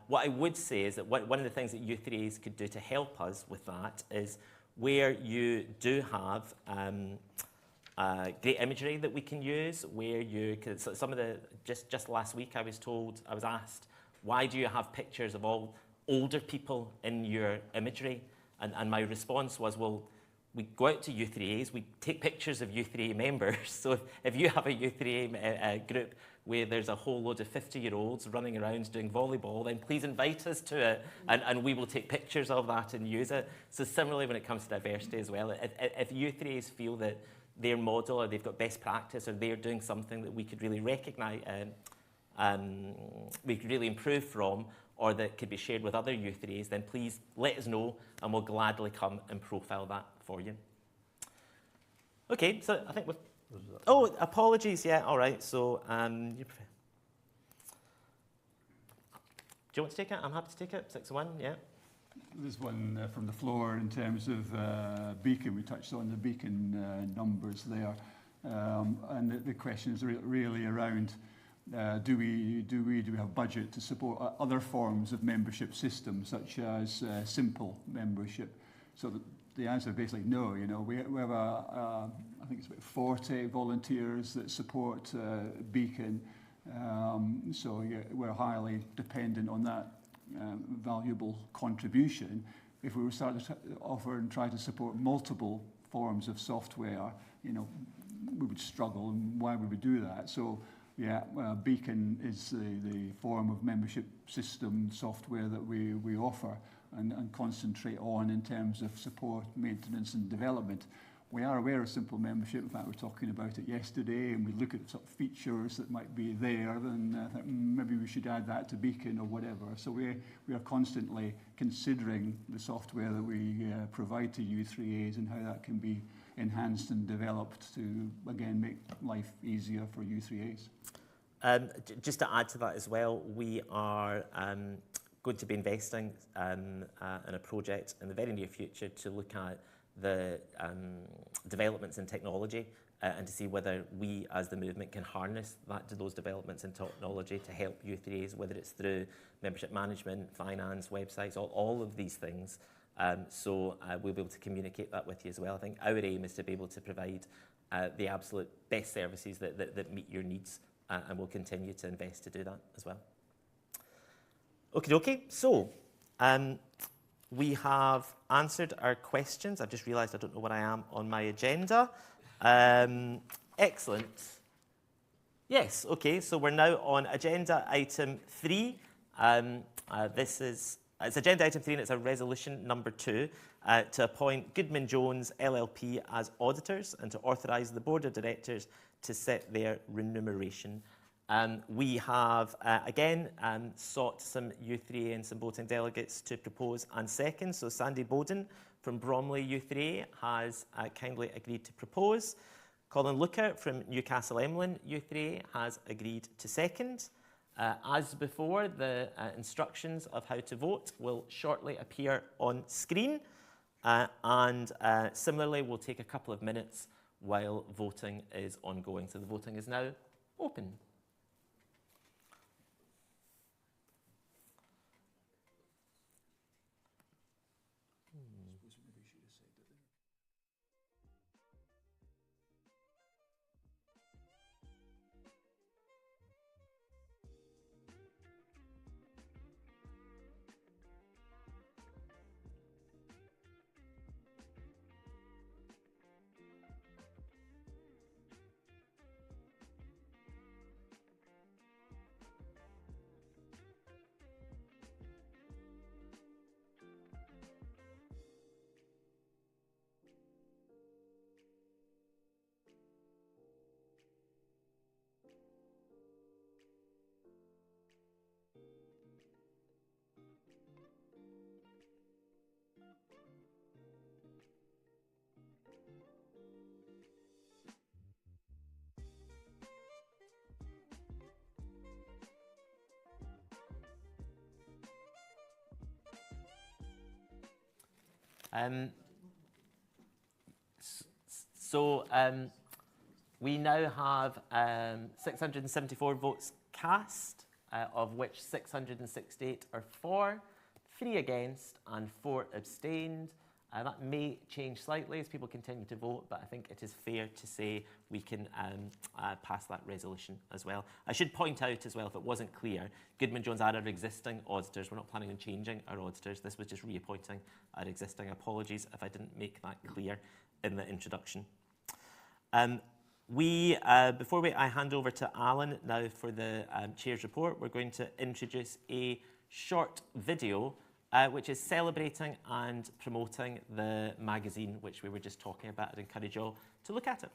What I would say is that one of the things that u3as could do to help us with that is where you do have great imagery that we can use, where you can, some of the, just last week I was asked, why do you have pictures of all older people in your imagery? And my response was, well, we go out to u3as, we take pictures of u3a members. So if you have a u3a group where there's a whole load of 50-year-olds running around doing volleyball, then please invite us to it, and we will take pictures of that and use it. So similarly, when it comes to diversity as well, if u3as feel that their model or they've got best practice or they're doing something that we could really recognise, we could really improve from, or that could be shared with other u3as, then please let us know and we'll gladly come and profile that for you. Okay, so I think we've... Oh, apologies, yeah, all right. So, do you want to take it? I'm happy to take it. 6-1, yeah. There's one from the floor in terms of Beacon. We touched on the Beacon numbers there. And the question is really around do we have budget to support other forms of membership systems, such as simple membership? So the answer is basically no. You know, we have I think it's about 40 volunteers that support Beacon. So yeah, we're highly dependent on that valuable contribution. If we were starting to offer and try to support multiple forms of software, you know, we would struggle, and why would we do that? So yeah, Beacon is the form of membership system software that we offer and concentrate on in terms of support, maintenance and development. We are aware of simple membership. In fact, we were talking about it yesterday, and we look at sort of features that might be there, then think maybe we should add that to Beacon or whatever. So we are constantly considering the software that we provide to u3as and how that can be enhanced and developed to, again, make life easier for u3as. Just to add to that as well, we are going to be investing in a project in the very near future to look at the developments in technology and to see whether we as the movement can harness those developments in technology to help u3as, whether it's through membership management, finance, websites, all of these things. So we'll be able to communicate that with you as well. I think our aim is to be able to provide the absolute best services that meet your needs, and we'll continue to invest to do that as well. Okay, so we have answered our questions. I've just realised I don't know where I am on my agenda. Excellent. Yes, okay, so we're now on agenda item 3. It's agenda item 3 and it's a resolution number 2 to appoint Goodman Jones LLP as auditors and to authorise the board of directors to set their remuneration. We have, again, sought some u3a and some voting delegates to propose and second. So Sandy Bowden from Bromley u3a has kindly agreed to propose. Colin Lookout from Newcastle Emlyn u3a has agreed to second. As before, the instructions of how to vote will shortly appear on screen. And similarly, we'll take a couple of minutes while voting is ongoing. So the voting is now open. We now have 674 votes cast, of which 668 are for, 3 against and 4 abstained. That may change slightly as people continue to vote, but I think it is fair to say we can pass that resolution as well. I should point out as well, if it wasn't clear, Goodman Jones are our existing auditors. We're not planning on changing our auditors. This was just reappointing our existing. Apologies if I didn't make that clear in the introduction. Before I hand over to Alan now for the Chair's report, we're going to introduce a short video which is celebrating and promoting the magazine which we were just talking about. I'd encourage you all to look at it.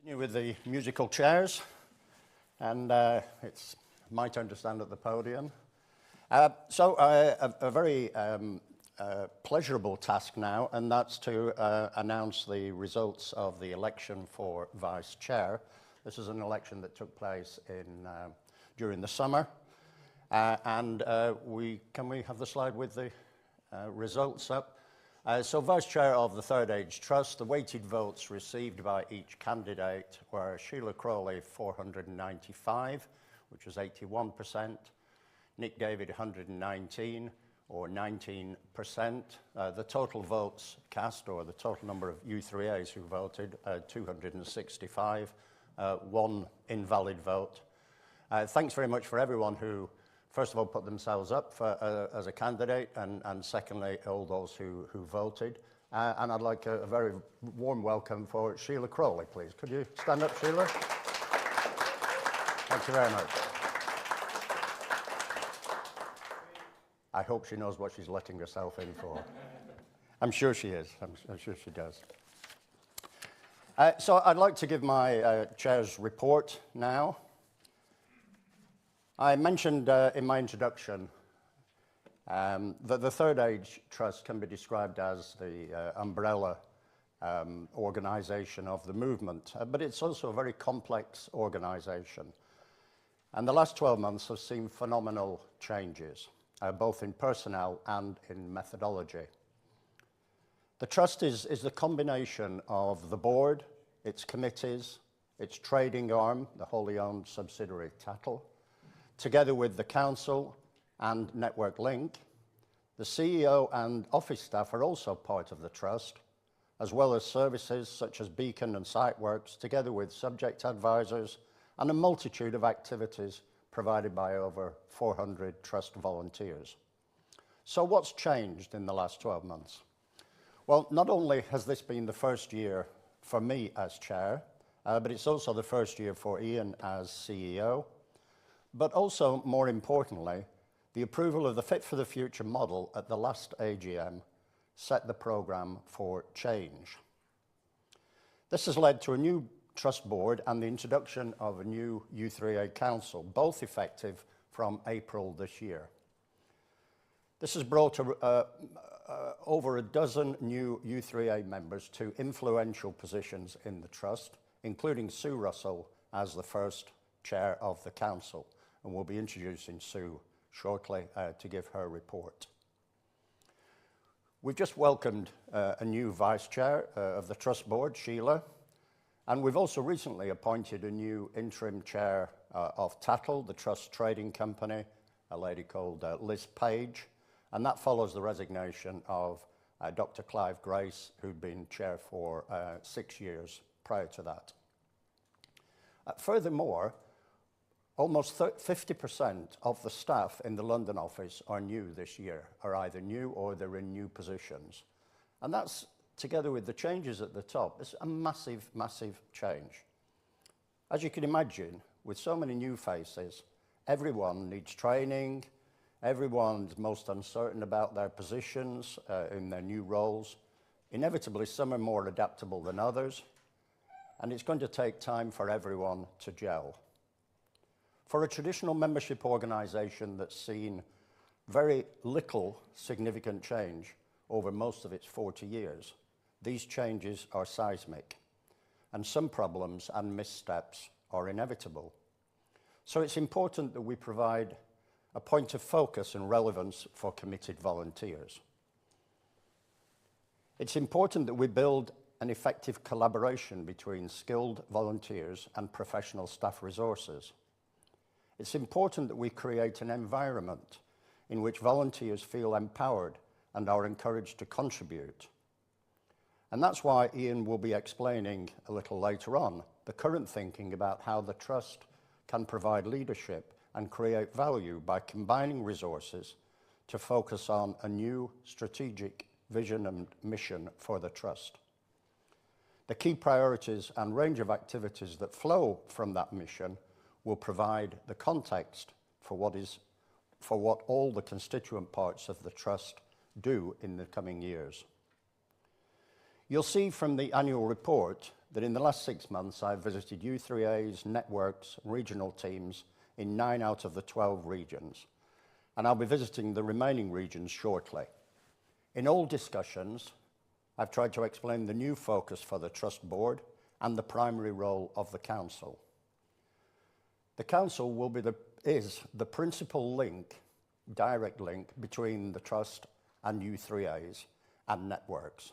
Continue with the musical chairs, and it's my turn to stand at the podium. A very pleasurable task now, and that's to announce the results of the election for Vice Chair. This is an election that took place during the summer, and can we have the slide with the results up? So Vice Chair of the Third Age Trust, the weighted votes received by each candidate were Sheila Crawley, 495, which was 81%, Nick David, 119, or 19%. The total votes cast, or the total number of u3as who voted, 265, 1 invalid vote. Thanks very much for everyone who, first of all, put themselves up as a candidate, and secondly, all those who voted. And I'd like a very warm welcome for Sheila Crawley, please. Could you stand up, Sheila? Thank you very much. I hope she knows what she's letting herself in for. I'm sure she is. I'm sure she does. So I'd like to give my Chair's report now. I mentioned in my introduction that the Third Age Trust can be described as the umbrella organisation of the movement, but it's also a very complex organisation. And the last 12 months have seen phenomenal changes, both in personnel and in methodology. The Trust is the combination of the board, its committees, its trading arm, the wholly owned subsidiary Tattle, together with the Council and Network Link. The CEO and office staff are also part of the Trust, as well as services such as Beacon and Siteworks, together with subject advisors and a multitude of activities provided by over 400 Trust volunteers. So what's changed in the last 12 months? Well, not only has this been the first year for me as Chair, but it's also the first year for Ian as CEO. But also, more importantly, the approval of the Fit for the Future model at the last AGM set the programme for change. This has led to a new Trust Board and the introduction of a new u3a Council, both effective from April this year. This has brought over a dozen new u3a members to influential positions in the Trust, including Sue Russell as the first Chair of the Council. And we'll be introducing Sue shortly to give her report. We've just welcomed a new Vice Chair of the Trust Board, Sheila, and we've also recently appointed a new interim Chair of Tattle, the trust trading company, a lady called Liz Page, and that follows the resignation of Dr. Clive Grace, who'd been chair for 6 years prior to that. Furthermore, almost 50% of the staff in the London office are new this year, are either new or they're in new positions. And that's, together with the changes at the top, is a massive, massive change. As you can imagine, with so many new faces, everyone needs training, everyone's most uncertain about their positions in their new roles. Inevitably, some are more adaptable than others, and it's going to take time for everyone to gel. For a traditional membership organisation that's seen very little significant change over most of its 40 years, these changes are seismic, and some problems and missteps are inevitable. So it's important that we provide a point of focus and relevance for committed volunteers. It's important that we build an effective collaboration between skilled volunteers and professional staff resources. It's important that we create an environment in which volunteers feel empowered and are encouraged to contribute. And that's why Ian will be explaining a little later on the current thinking about how the Trust can provide leadership and create value by combining resources to focus on a new strategic vision and mission for the Trust. The key priorities and range of activities that flow from that mission will provide the context for what all the constituent parts of the Trust do in the coming years. You'll see from the annual report that in the last 6 months I've visited U3A's networks, regional teams in 9 out of the 12 regions, and I'll be visiting the remaining regions shortly. In all discussions, I've tried to explain the new focus for the Trust Board and the primary role of the Council. The Council is the principal link, direct link, between the Trust and U3As and networks.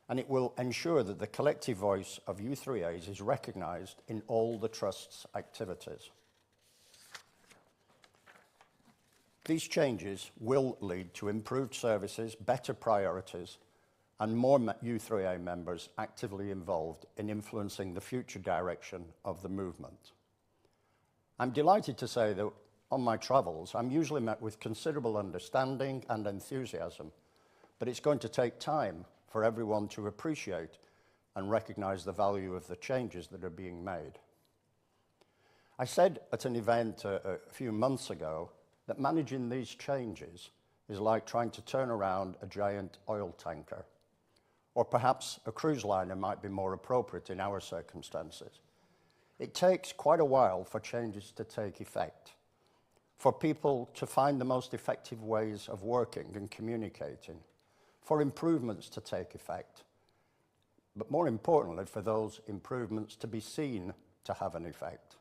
And it will ensure that the collective voice of U3As is recognised in all the Trust's activities. These changes will lead to improved services, better priorities, and more U3A members actively involved in influencing the future direction of the movement. I'm delighted to say that on my travels, I'm usually met with considerable understanding and enthusiasm, but it's going to take time for everyone to appreciate and recognise the value of the changes that are being made. I said at an event a few months ago that managing these changes is like trying to turn around a giant oil tanker, or perhaps a cruise liner might be more appropriate in our circumstances. It takes quite a while for changes to take effect, for people to find the most effective ways of working and communicating, for improvements to take effect, but more importantly, for those improvements to be seen to have an effect.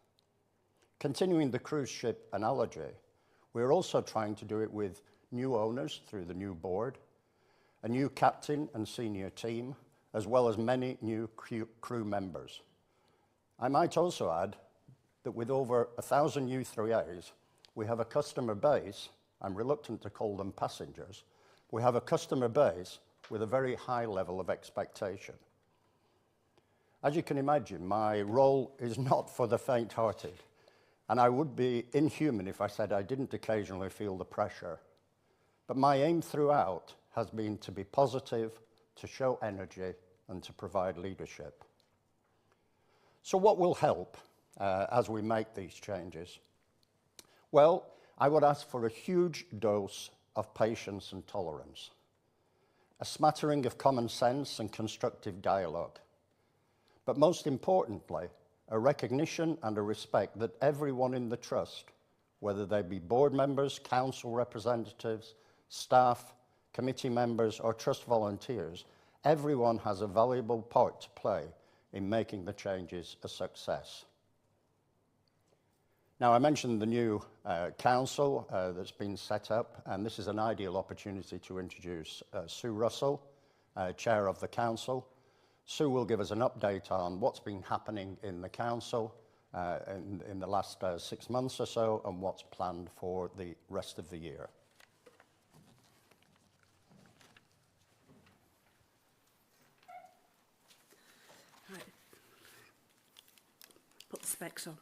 Continuing the cruise ship analogy, we're also trying to do it with new owners through the new board, a new captain and senior team, as well as many new crew members. I might also add that with over 1,000 U3As, we have a customer base, I'm reluctant to call them passengers, we have a customer base with a very high level of expectation. As you can imagine, my role is not for the faint-hearted, and I would be inhuman if I said I didn't occasionally feel the pressure. But my aim throughout has been to be positive, to show energy, and to provide leadership. So what will help as we make these changes? Well, I would ask for a huge dose of patience and tolerance, a smattering of common sense and constructive dialogue, but most importantly, a recognition and a respect that everyone in the Trust, whether they be board members, council representatives, staff, committee members or Trust volunteers, everyone has a valuable part to play in making the changes a success. Now, I mentioned the new council that's been set up, and this is an ideal opportunity to introduce Sue Russell, chair of the council. Sue will give us an update on what's been happening in the council in the last 6 months or so, and what's planned for the rest of the year. Right. Put the specs on.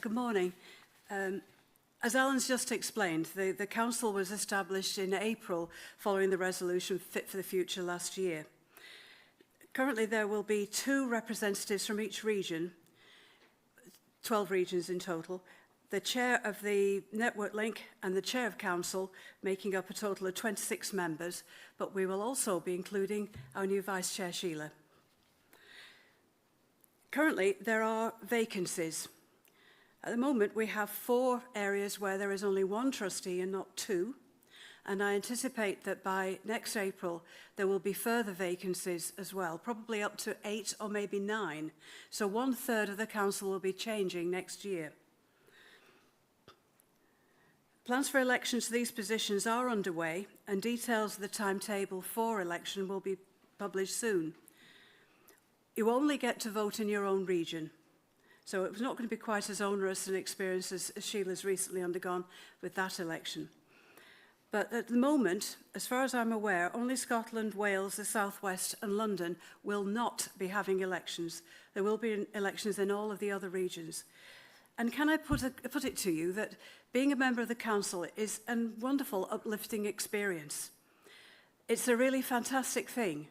Good morning. As Alan's just explained, the Council was established in April following the resolution Fit for the Future last year. Currently, there will be 2 representatives from each region, 12 regions in total, the chair of the Network Link and the chair of Council, making up a total of 26 members, but we will also be including our new Vice Chair, Sheila. Currently, there are vacancies. At the moment, we have 4 areas where there is only 1 trustee and not 2, and I anticipate that by next April, there will be further vacancies as well, probably up to 8 or maybe 9. So 1/3 of the council will be changing next year. Plans for elections to these positions are underway, and details of the timetable for election will be published soon. You only get to vote in your own region. So it was not going to be quite as onerous an experience as Sheila's recently undergone with that election. But at the moment, as far as I'm aware, only Scotland, Wales, the South West and London will not be having elections. There will be elections in all of the other regions. And can I put it to you that being a member of the council is a wonderful, uplifting experience. It's a really fantastic thing.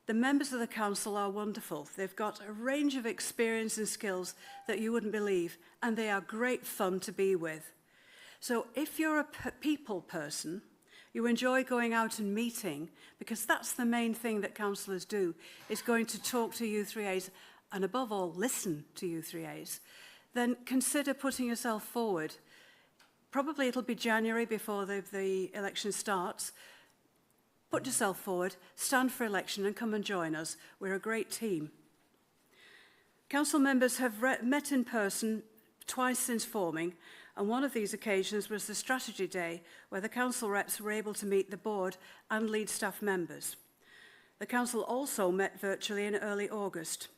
The members of the council are wonderful. They've got a range of experience and skills that you wouldn't believe, and they are great fun to be with. So if you're a people person, you enjoy going out and meeting, because that's the main thing that councillors do, is going to talk to u3as, and above all, listen to u3as, then consider putting yourself forward. Probably it'll be January before the election starts. Put yourself forward, stand for election and come and join us. We're a great team. Council members have met in person twice since forming, and one of these occasions was the strategy day where the council reps were able to meet the board and lead staff members. The council also met virtually in early August.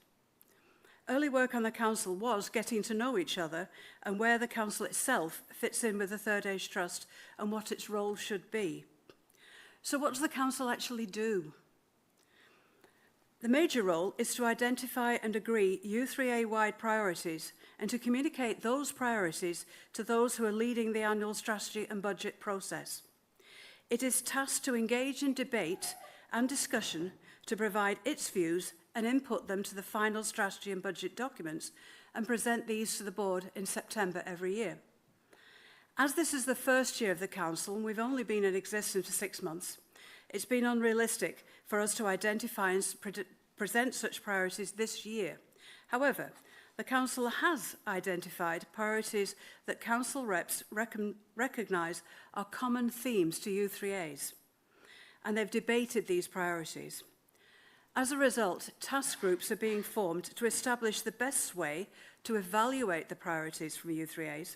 Early work on the council was getting to know each other and where the council itself fits in with the Third Age Trust and what its role should be. So what does the council actually do? The major role is to identify and agree u3a-wide priorities and to communicate those priorities to those who are leading the annual strategy and budget process. It is tasked to engage in debate and discussion to provide its views and input them to the final strategy and budget documents and present these to the board in September every year. As this is the first year of the council, and we've only been in existence for 6 months, it's been unrealistic for us to identify and present such priorities this year. However, the council has identified priorities that council reps recognise are common themes to u3as, and they've debated these priorities. As a result, task groups are being formed to establish the best way to evaluate the priorities from u3as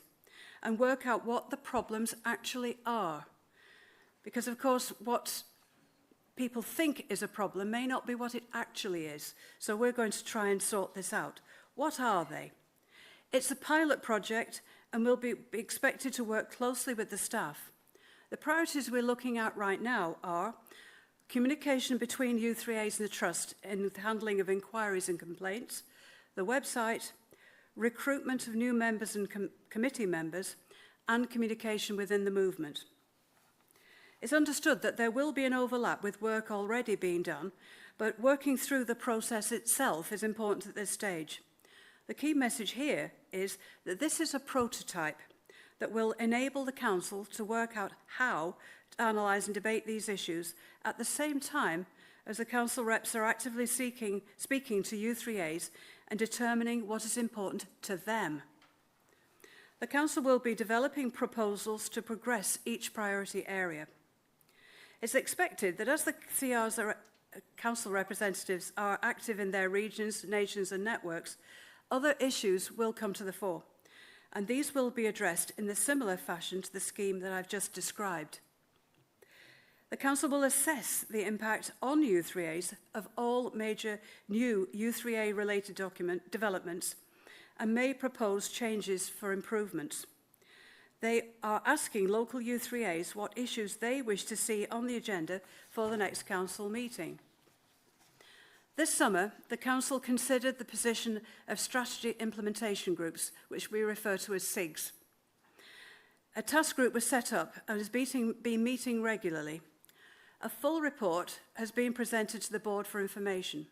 and work out what the problems actually are. Because, of course, what people think is a problem may not be what it actually is. So we're going to try and sort this out. What are they? It's a pilot project and will be expected to work closely with the staff. The priorities we're looking at right now are communication between u3as and the Trust in the handling of inquiries and complaints, the website, recruitment of new members and committee members, and communication within the movement. It's understood that there will be an overlap with work already being done, but working through the process itself is important at this stage. The key message here is that this is a prototype that will enable the council to work out how to analyse and debate these issues at the same time as the council reps are actively speaking to u3as and determining what is important to them. The council will be developing proposals to progress each priority area. It's expected that as the CR's council representatives are active in their regions, nations and networks, other issues will come to the fore, and these will be addressed in a similar fashion to the scheme that I've just described. The council will assess the impact on u3as of all major new u3a related developments and may propose changes for improvements. They are asking local u3as what issues they wish to see on the agenda for the next council meeting. This summer, the council considered the position of strategy implementation groups, which we refer to as SIGs. A task group was set up and has been meeting regularly. A full report has been presented to the board for information.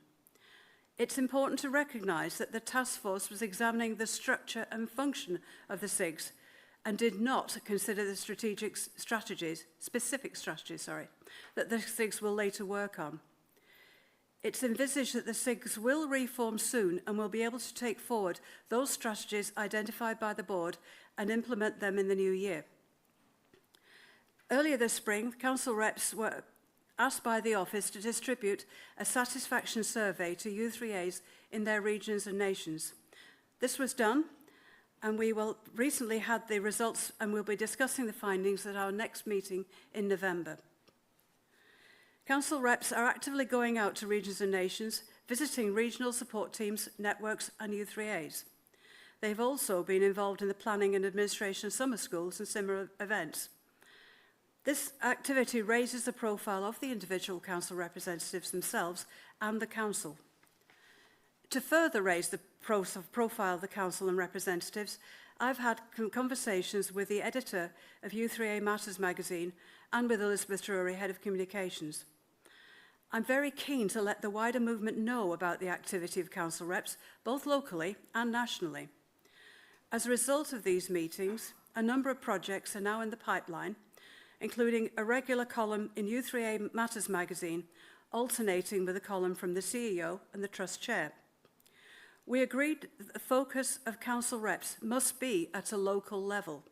It's important to recognise that the task force was examining the structure and function of the SIGs and did not consider the specific strategies that the SIGs will later work on. It's envisaged that the SIGs will reform soon and will be able to take forward those strategies identified by the board and implement them in the new year. Earlier this spring, council reps were asked by the office to distribute a satisfaction survey to u3as in their regions and nations. This was done, and we will recently had the results, and we'll be discussing the findings at our next meeting in November. Council reps are actively going out to regions and nations, visiting regional support teams, networks and u3as. They've also been involved in the planning and administration of summer schools and similar events. This activity raises the profile of the individual council representatives themselves and the council. To further raise the profile of the council and representatives, I've had conversations with the editor of u3a Matters magazine and with Elizabeth Drury, Head of Communications. I'm very keen to let the wider movement know about the activity of council reps, both locally and nationally. As a result of these meetings, a number of projects are now in the pipeline, including a regular column in u3a Matters magazine, alternating with a column from the CEO and the Trust Chair. We agreed that the focus of council reps must be at a local level.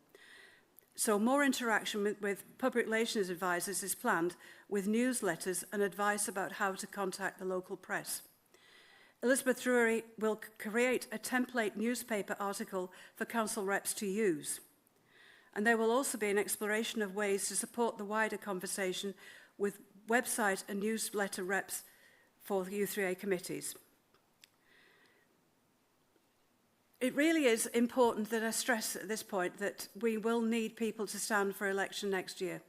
So more interaction with public relations advisors is planned, with newsletters and advice about how to contact the local press. Elizabeth Drury will create a template newspaper article for council reps to use. And there will also be an exploration of ways to support the wider conversation with website and newsletter reps for the u3a committees. It really is important that I stress at this point that we will need people to stand for election next year.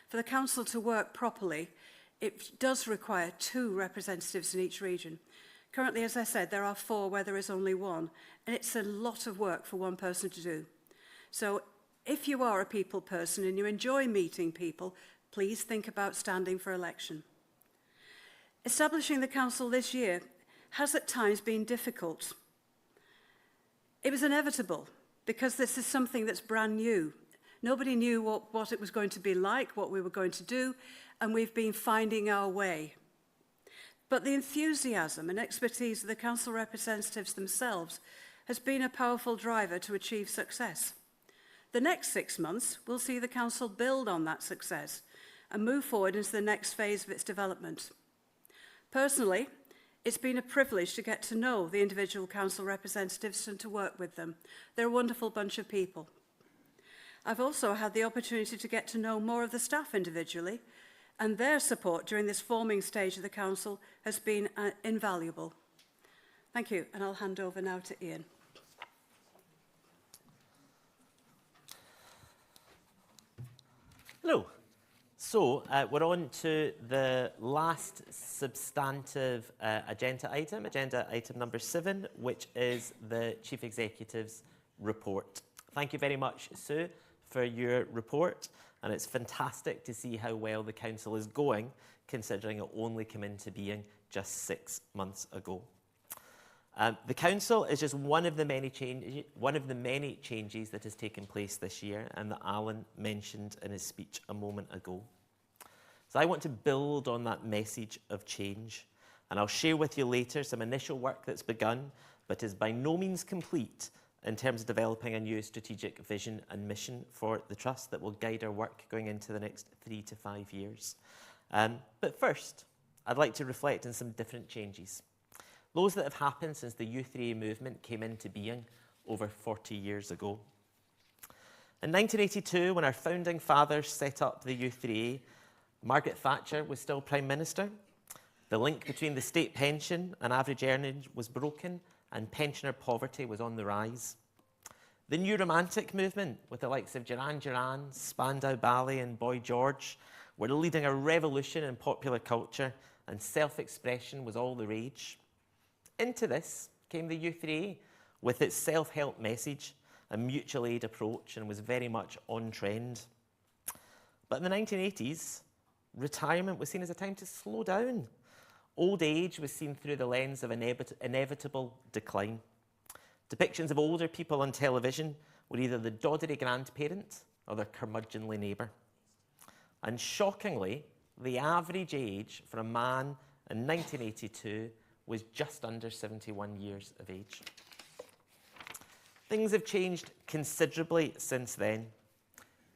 For the council to work properly, it does require 2 representatives in each region. Currently, as I said, there are 4 where there is only 1, and it's a lot of work for one person to do. So if you are a people person and you enjoy meeting people, please think about standing for election. Establishing the council this year has at times been difficult. It was inevitable because this is something that's brand new. Nobody knew what it was going to be like, what we were going to do, and we've been finding our way. But the enthusiasm and expertise of the council representatives themselves has been a powerful driver to achieve success. The next 6 months will see the council build on that success and move forward into the next phase of its development. Personally, it's been a privilege to get to know the individual council representatives and to work with them. They're a wonderful bunch of people. I've also had the opportunity to get to know more of the staff individually, and their support during this forming stage of the council has been invaluable. Thank you, and I'll hand over now to Ian. Hello. So we're on to the last substantive agenda item number 7, which is the Chief Executive's report. Thank you very much, Sue, for your report, and it's fantastic to see how well the Council is going, considering it only came into being just 6 months ago. The Council is just one of the many changes that has taken place this year and that Alan mentioned in his speech a moment ago. So I want to build on that message of change, and I'll share with you later some initial work that's begun, but is by no means complete in terms of developing a new strategic vision and mission for the Trust that will guide our work going into the next 3 to 5 years. But first, I'd like to reflect on some different changes. Those that have happened since the u3a movement came into being over 40 years ago. In 1982, when our founding fathers set up the u3a, Margaret Thatcher was still Prime Minister. The link between the state pension and average earnings was broken, and pensioner poverty was on the rise. The New Romantic movement, with the likes of Duran Duran, Spandau Ballet and Boy George, were leading a revolution in popular culture, and self-expression was all the rage. Into this came the u3a, with its self-help message, a mutual aid approach, and was very much on trend. But in the 1980s, retirement was seen as a time to slow down. Old age was seen through the lens of inevitable decline. Depictions of older people on television were either the doddery grandparent or their curmudgeonly neighbour. And shockingly, the average age for a man in 1982 was just under 71 years of age. Things have changed considerably since then.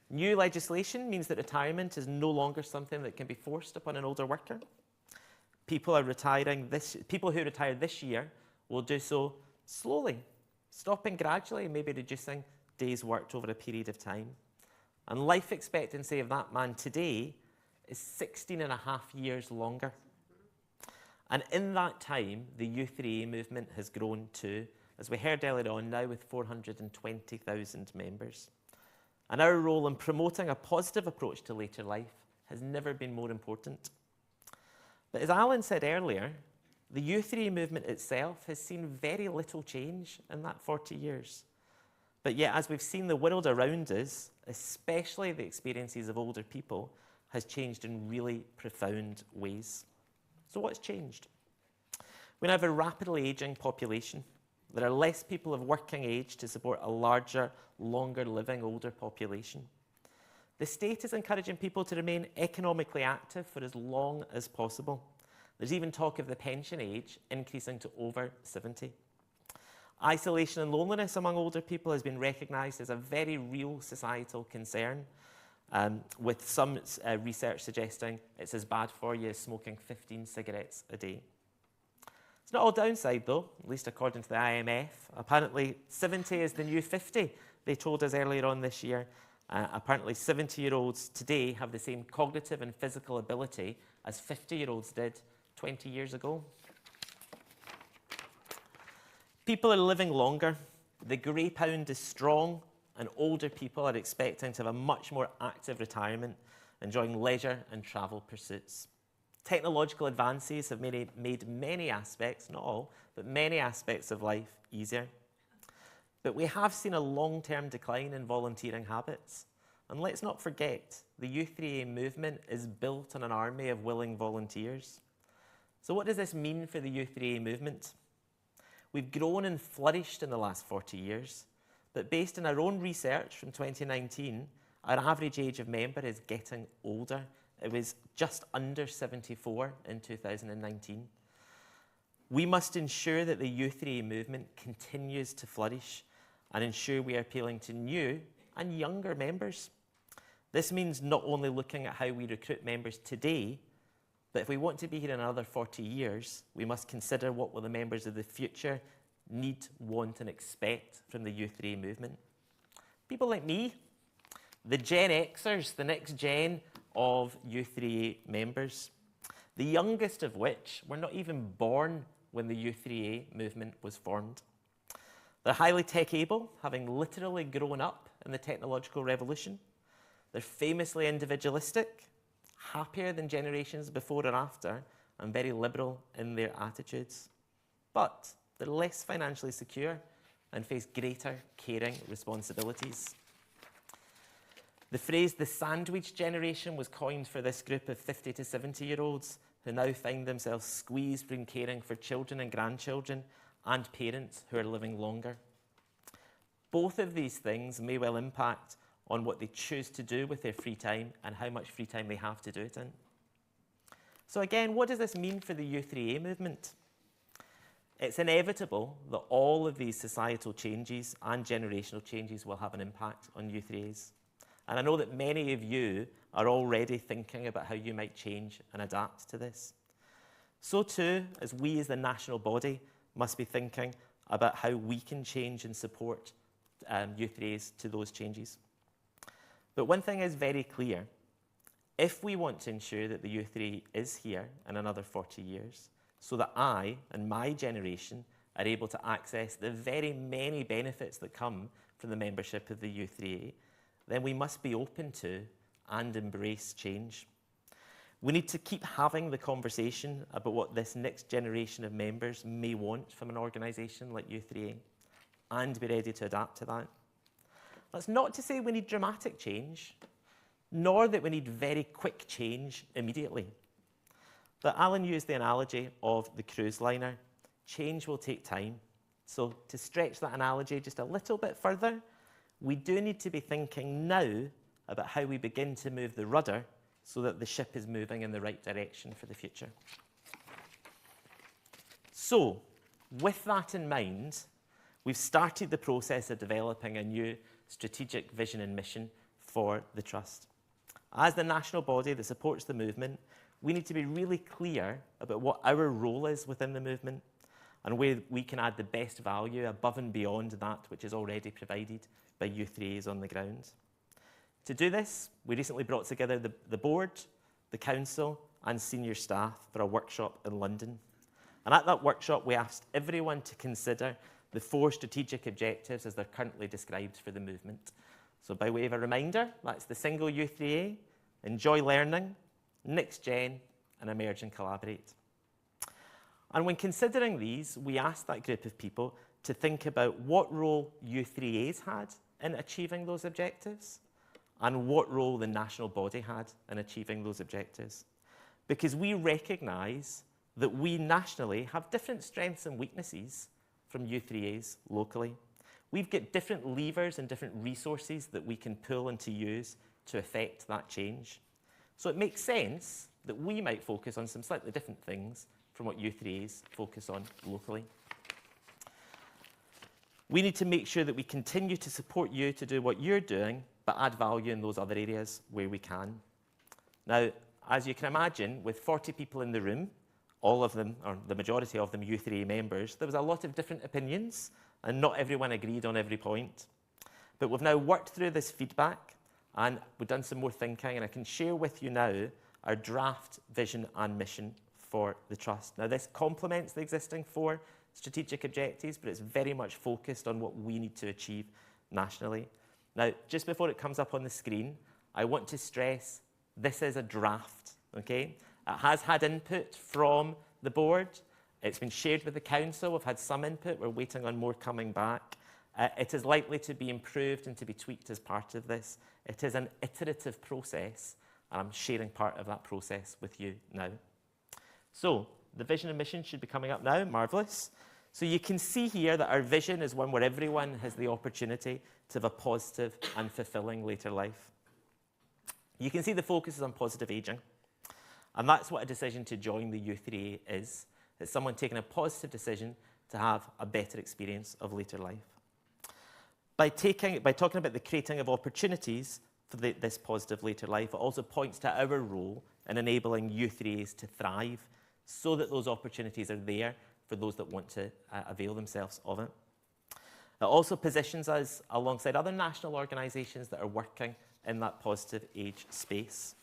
New legislation means that retirement is no longer something that can be forced upon an older worker. People who retire this year will do so slowly, stopping gradually, maybe reducing days worked over a period of time. And life expectancy of that man today is 16 and a half years longer. And in that time, the u3a movement has grown too, as we heard earlier on, now with 420,000 members. And our role in promoting a positive approach to later life has never been more important. But as Alan said earlier, the u3a movement itself has seen very little change in that 40 years. But yet, as we've seen, the world around us, especially the experiences of older people, has changed in really profound ways. So what's changed? We now have a rapidly ageing population. There are less people of working age to support a larger, longer living older population. The state is encouraging people to remain economically active for as long as possible. There's even talk of the pension age increasing to over 70. Isolation and loneliness among older people has been recognised as a very real societal concern, with some research suggesting it's as bad for you as smoking 15 cigarettes a day. It's not all downside though, at least according to the IMF. Apparently 70 is the new 50, they told us earlier on this year. Apparently 70-year-olds today have the same cognitive and physical ability as 50-year-olds did 20 years ago. People are living longer, the grey pound is strong, and older people are expecting to have a much more active retirement, enjoying leisure and travel pursuits. Technological advances have made many aspects, not all, but many aspects of life easier. But we have seen a long-term decline in volunteering habits. And let's not forget, the u3a movement is built on an army of willing volunteers. So what does this mean for the u3a movement? We've grown and flourished in the last 40 years, but based on our own research from 2019, our average age of member is getting older. It was just under 74 in 2019. We must ensure that the u3a movement continues to flourish and ensure we are appealing to new and younger members. This means not only looking at how we recruit members today, but if we want to be here in another 40 years, we must consider what will the members of the future need, want and expect from the u3a movement. People like me, the Gen Xers, the next gen of u3a members, the youngest of which were not even born when the u3a movement was formed. They're highly tech-able, having literally grown up in the technological revolution. They're famously individualistic, happier than generations before or after, and very liberal in their attitudes. But they're less financially secure and face greater caring responsibilities. The phrase the sandwich generation was coined for this group of 50 to 70-year-olds who now find themselves squeezed between caring for children and grandchildren and parents who are living longer. Both of these things may well impact on what they choose to do with their free time and how much free time they have to do it in. So again, what does this mean for the u3a movement? It's inevitable that all of these societal changes and generational changes will have an impact on u3as. And I know that many of you are already thinking about how you might change and adapt to this. So too, as we as the national body must be thinking about how we can change and support u3as to those changes. But one thing is very clear. If we want to ensure that the u3a is here in another 40 years, so that I and my generation are able to access the very many benefits that come from the membership of the u3a, then we must be open to and embrace change. We need to keep having the conversation about what this next generation of members may want from an organisation like u3a, and be ready to adapt to that. That's not to say we need dramatic change, nor that we need very quick change immediately. But Alan used the analogy of the cruise liner. Change will take time. So to stretch that analogy just a little bit further, we do need to be thinking now about how we begin to move the rudder so that the ship is moving in the right direction for the future. So, with that in mind, we've started the process of developing a new strategic vision and mission for the Trust. As the national body that supports the movement, we need to be really clear about what our role is within the movement and where we can add the best value above and beyond that which is already provided by u3as on the ground. To do this, we recently brought together the board, the council and senior staff for a workshop in London. And at that workshop, we asked everyone to consider the 4 strategic objectives as they're currently described for the movement. So by way of a reminder, that's the single u3a, enjoy learning, next gen, and emerge and collaborate. And when considering these, we asked that group of people to think about what role u3as had in achieving those objectives and what role the national body had in achieving those objectives. Because we recognise that we nationally have different strengths and weaknesses from u3as locally. We've got different levers and different resources that we can pull and to use to effect that change. So it makes sense that we might focus on some slightly different things from what u3as focus on locally. We need to make sure that we continue to support you to do what you're doing, but add value in those other areas where we can. Now, as you can imagine, with 40 people in the room, all of them, or the majority of them, u3a members, there was a lot of different opinions, and not everyone agreed on every point. But we've now worked through this feedback, and we've done some more thinking, and I can share with you now our draft vision and mission for the Trust. Now, this complements the existing 4 strategic objectives, but it's very much focused on what we need to achieve nationally. Now, just before it comes up on the screen, I want to stress this is a draft, okay? It has had input from the board. It's been shared with the council. We've had some input. We're waiting on more coming back. It is likely to be improved and to be tweaked as part of this. It is an iterative process, and I'm sharing part of that process with you now. So, the vision and mission should be coming up now. Marvellous. So you can see here that our vision is one where everyone has the opportunity to have a positive and fulfilling later life. You can see the focus is on positive ageing. And that's what a decision to join the u3a is. It's someone taking a positive decision to have a better experience of later life. By talking about the creating of opportunities for this positive later life, it also points to our role in enabling u3as to thrive so that those opportunities are there for those that want to avail themselves of it. It also positions us alongside other national organisations that are working in that positive age space.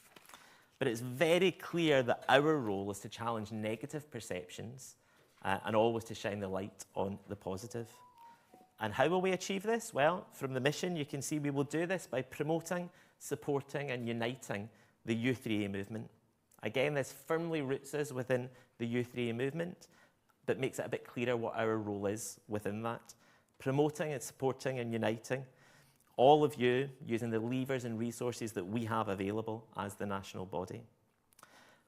But it's very clear that our role is to challenge negative perceptions and always to shine the light on the positive. And how will we achieve this? Well, from the mission, you can see we will do this by promoting, supporting and uniting the u3a movement. Again, this firmly roots us within the u3a movement, but makes it a bit clearer what our role is within that. Promoting and supporting and uniting all of you using the levers and resources that we have available as the national body.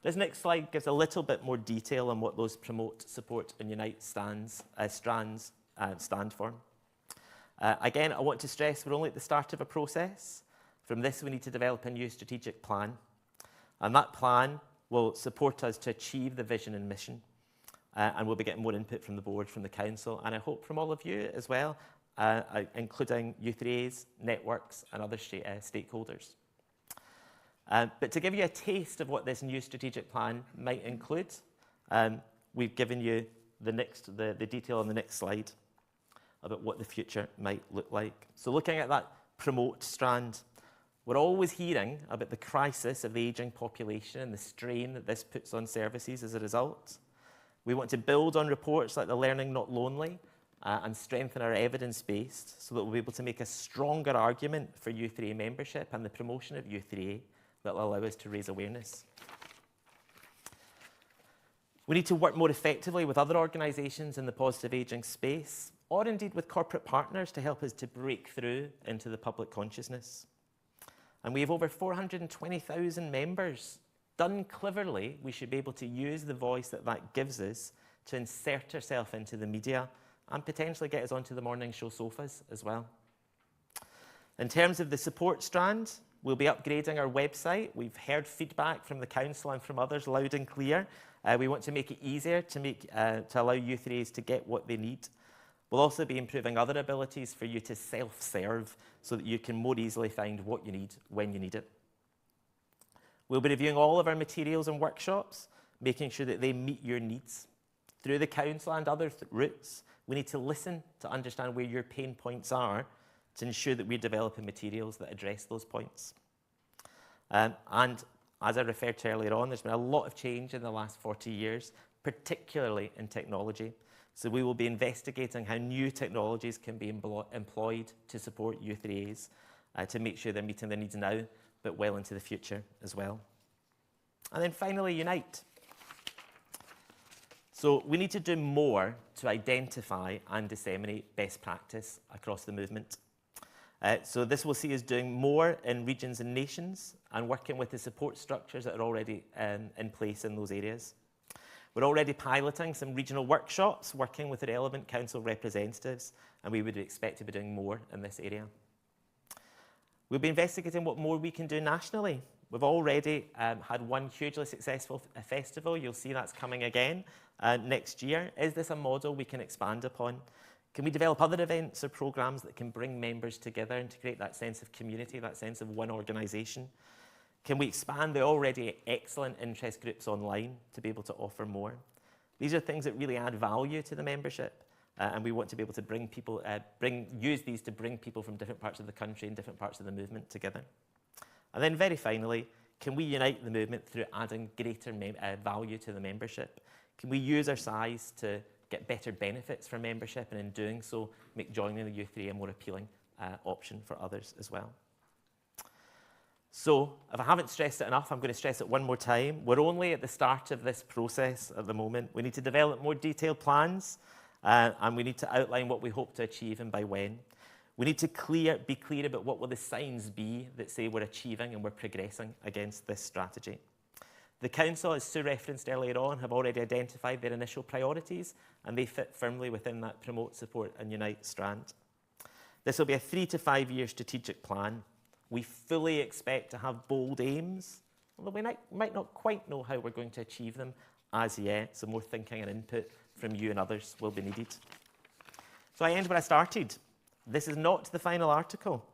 This next slide gives a little bit more detail on what those promote, support and unite strands stand for. Again, I want to stress we're only at the start of a process. From this, we need to develop a new strategic plan. And that plan will support us to achieve the vision and mission. And we'll be getting more input from the board, from the council, and I hope from all of you as well, including u3as, networks, and other stakeholders. But to give you a taste of what this new strategic plan might include, we've given you the detail on the next slide about what the future might look like. So looking at that promote strand, we're always hearing about the crisis of the ageing population and the strain that this puts on services as a result. We want to build on reports like the Learning Not Lonely and strengthen our evidence-based so that we'll be able to make a stronger argument for u3a membership and the promotion of u3a that will allow us to raise awareness. We need to work more effectively with other organisations in the positive ageing space, or indeed with corporate partners to help us to break through into the public consciousness. And we have over 420,000 members. Done cleverly, we should be able to use the voice that that gives us to insert ourselves into the media and potentially get us onto the morning show sofas as well. In terms of the support strand, we'll be upgrading our website. We've heard feedback from the council and from others loud and clear. We want to make it easier to allow u3as to get what they need. We'll also be improving other abilities for you to self-serve so that you can more easily find what you need when you need it. We'll be reviewing all of our materials and workshops, making sure that they meet your needs. Through the council and other routes, we need to listen to understand where your pain points are to ensure that we're developing materials that address those points. And as I referred to earlier on, there's been a lot of change in the last 40 years, particularly in technology. So we will be investigating how new technologies can be employed to support u3as to make sure they're meeting their needs now, but well into the future as well. And then finally, unite. So we need to do more to identify and disseminate best practice across the movement. So this will see us doing more in regions and nations and working with the support structures that are already in place in those areas. We're already piloting some regional workshops, working with the relevant council representatives, and we would expect to be doing more in this area. We'll be investigating what more we can do nationally. We've already had one hugely successful festival. You'll see that's coming again next year. Is this a model we can expand upon? Can we develop other events or programmes that can bring members together and to create that sense of community, that sense of one organisation? Can we expand the already excellent interest groups online to be able to offer more? These are things that really add value to the membership. And we want to be able to bring people, use these to bring people from different parts of the country and different parts of the movement together. And then very finally, can we unite the movement through adding greater value to the membership? Can we use our size to get better benefits for membership, and in doing so, make joining the u3a a more appealing option for others as well? So, if I haven't stressed it enough, I'm going to stress it one more time. We're only at the start of this process at the moment. We need to develop more detailed plans. And we need to outline what we hope to achieve and by when. We need to be clear about what will the signs be that say we're achieving and we're progressing against this strategy. The council, as Sue referenced earlier on, have already identified their initial priorities, and they fit firmly within that promote, support and unite strand. This will be a 3 to 5 year strategic plan. We fully expect to have bold aims, although we might not quite know how we're going to achieve them as yet, so more thinking and input from you and others will be needed. So I end where I started. This is not the final article,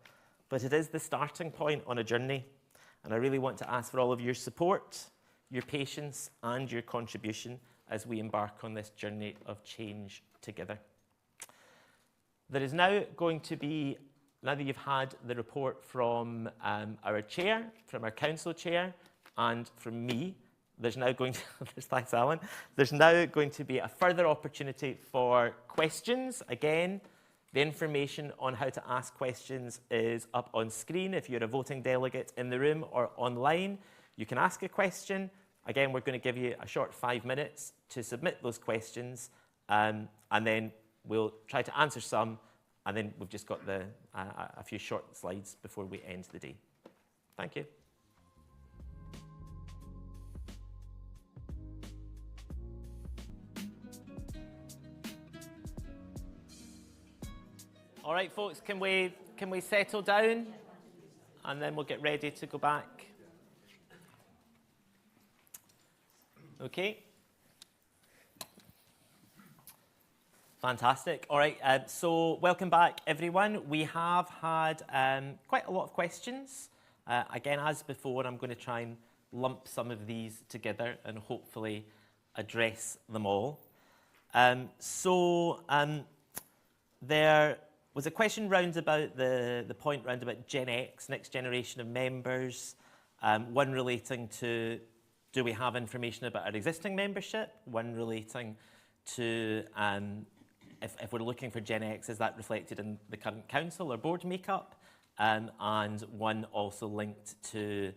but it is the starting point on a journey. And I really want to ask for all of your support, your patience, and your contribution as we embark on this journey of change together. There is now going to be, now that you've had the report from our chair, from our council chair, and from me, there's now going to, thanks Alan, there's now going to be a further opportunity for questions. Again, the information on how to ask questions is up on screen. If you're a voting delegate in the room or online, you can ask a question. Again, we're going to give you a short 5 minutes to submit those questions, and then we'll try to answer some, and then we've just got a few short slides before we end the day. Thank you. All right, folks, can we settle down, and then we'll get ready to go back. Okay. Fantastic. All right, so welcome back, everyone. We have had quite a lot of questions. Again, as before, I'm going to try and lump some of these together and hopefully address them all. There was a question round about the point round about Gen X, next generation of members, one relating to do we have information about our existing membership? One relating to if we're looking for Gen X, is that reflected in the current council or board makeup? And one also linked to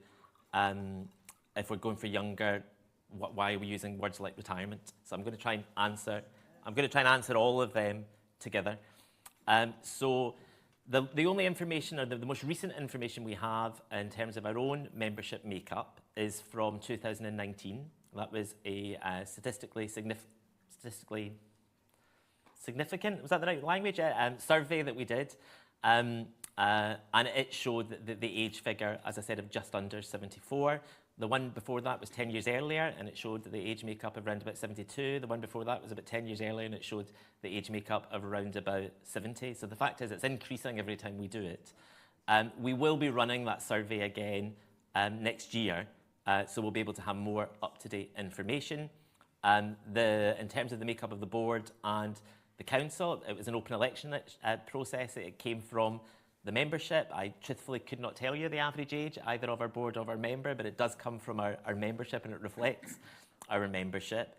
if we're going for younger, why are we using words like retirement? So I'm going to try and answer all of them together. So the only information, or the most recent information we have in terms of our own membership makeup is from 2019. That was a statistically significant, was that the right language? Survey that we did. And it showed that the age figure, as I said, of just under 74. The one before that was 10 years earlier, and it showed the age makeup of around about 72. The one before that was about 10 years earlier, and it showed the age makeup of around about 70. So the fact is it's increasing every time we do it. We will be running that survey again next year, so we'll be able to have more up-to-date information. In terms of the makeup of the board and the council, it was an open election process. It came from the membership. I truthfully could not tell you the average age, either of our board or our member, but it does come from our membership, and it reflects our membership.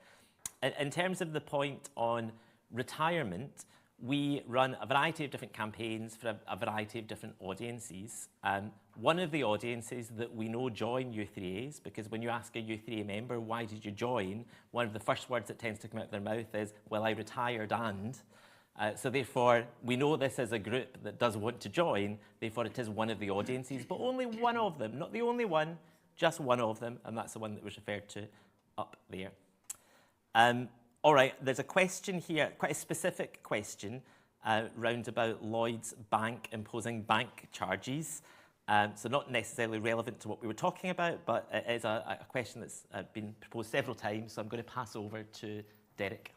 In terms of the point on retirement, we run a variety of different campaigns for a variety of different audiences. One of the audiences that we know join u3as, because when you ask a u3a member, why did you join? One of the first words that tends to come out of their mouth is, well, I retired and... so therefore, we know this is a group that does want to join, therefore it is one of the audiences, but only one of them, not the only one, just one of them, and that's the one that was referred to up there. All right, there's a question here, quite a specific question, round about Lloyds Bank imposing bank charges. So not necessarily relevant to what we were talking about, but it is a question that's been proposed several times, so I'm going to pass over to Derek.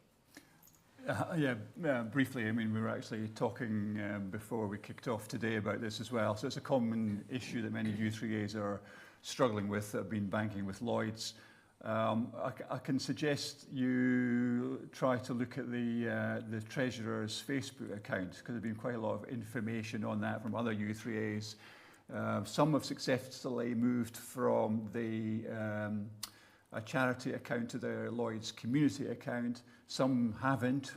Briefly, I mean, we were actually talking before we kicked off today about this as well. So it's a common issue that many u3as are struggling with, that have been banking with Lloyds. I can suggest you try to look at the Treasurer's Facebook account, because there's been quite a lot of information on that from other u3as. Some have successfully moved from a charity account to their Lloyds community account. Some haven't.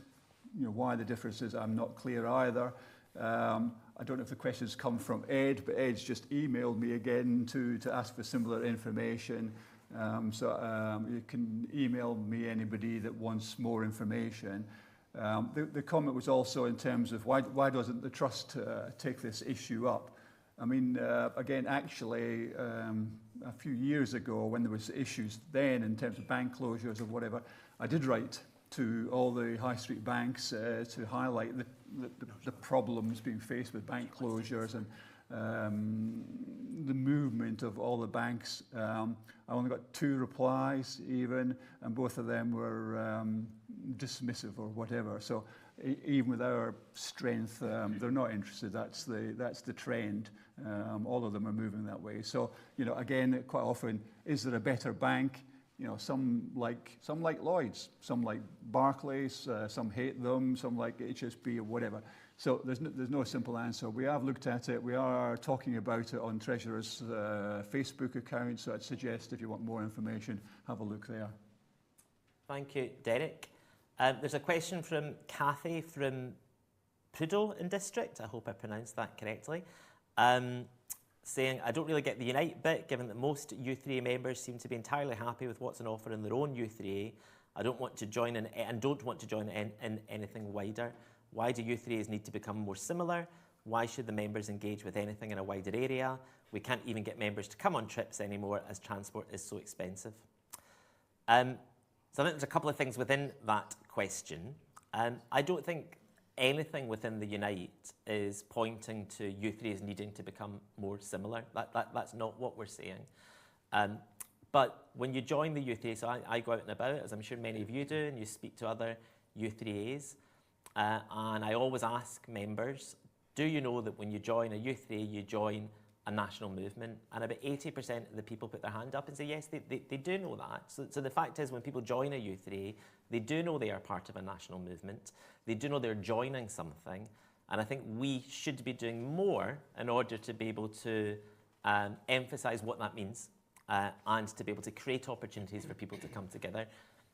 You know, why the difference is, I'm not clear either. I don't know if the questions come from Ed, but Ed's just emailed me again to ask for similar information. So you can email me, anybody that wants more information. The comment was also in terms of why doesn't the Trust take this issue up? I mean, again, actually, a few years ago, when there was issues then in terms of bank closures or whatever, I did write to all the high street banks to highlight the problems being faced with bank closures and the movement of all the banks. I only got 2 replies even, and both of them were dismissive or whatever. So even with our strength, they're not interested. That's the trend. All of them are moving that way. So, you know, again, quite often, is there a better bank? You know, some like Lloyds, some like Barclays, some hate them, some like HSB or whatever. So there's no simple answer. We have looked at it. We are talking about it on Treasurer's Facebook account. So I'd suggest if you want more information, have a look there. Thank you, Derek. There's a question from Kathy from Prudhoe in District. I hope I pronounced that correctly. Saying, I don't really get the Unite bit, given that most u3a members seem to be entirely happy with what's on offer in their own u3a. I don't want to join in anything wider. Why do u3as need to become more similar? Why should the members engage with anything in a wider area? We can't even get members to come on trips anymore as transport is so expensive. So I think there's a couple of things within that question. I don't think anything within the Unite is pointing to u3as needing to become more similar. That's not what we're saying. But when you join the u3a, so I go out and about, as I'm sure many of you do, and you speak to other u3as, and I always ask members, do you know that when you join a u3a, you join a national movement? And about 80% of the people put their hand up and say, yes, they do know that. So the fact is, when people join a u3a, they do know they are part of a national movement. They do know they're joining something. And I think we should be doing more in order to be able to emphasise what that means. and to be able to create opportunities for people to come together.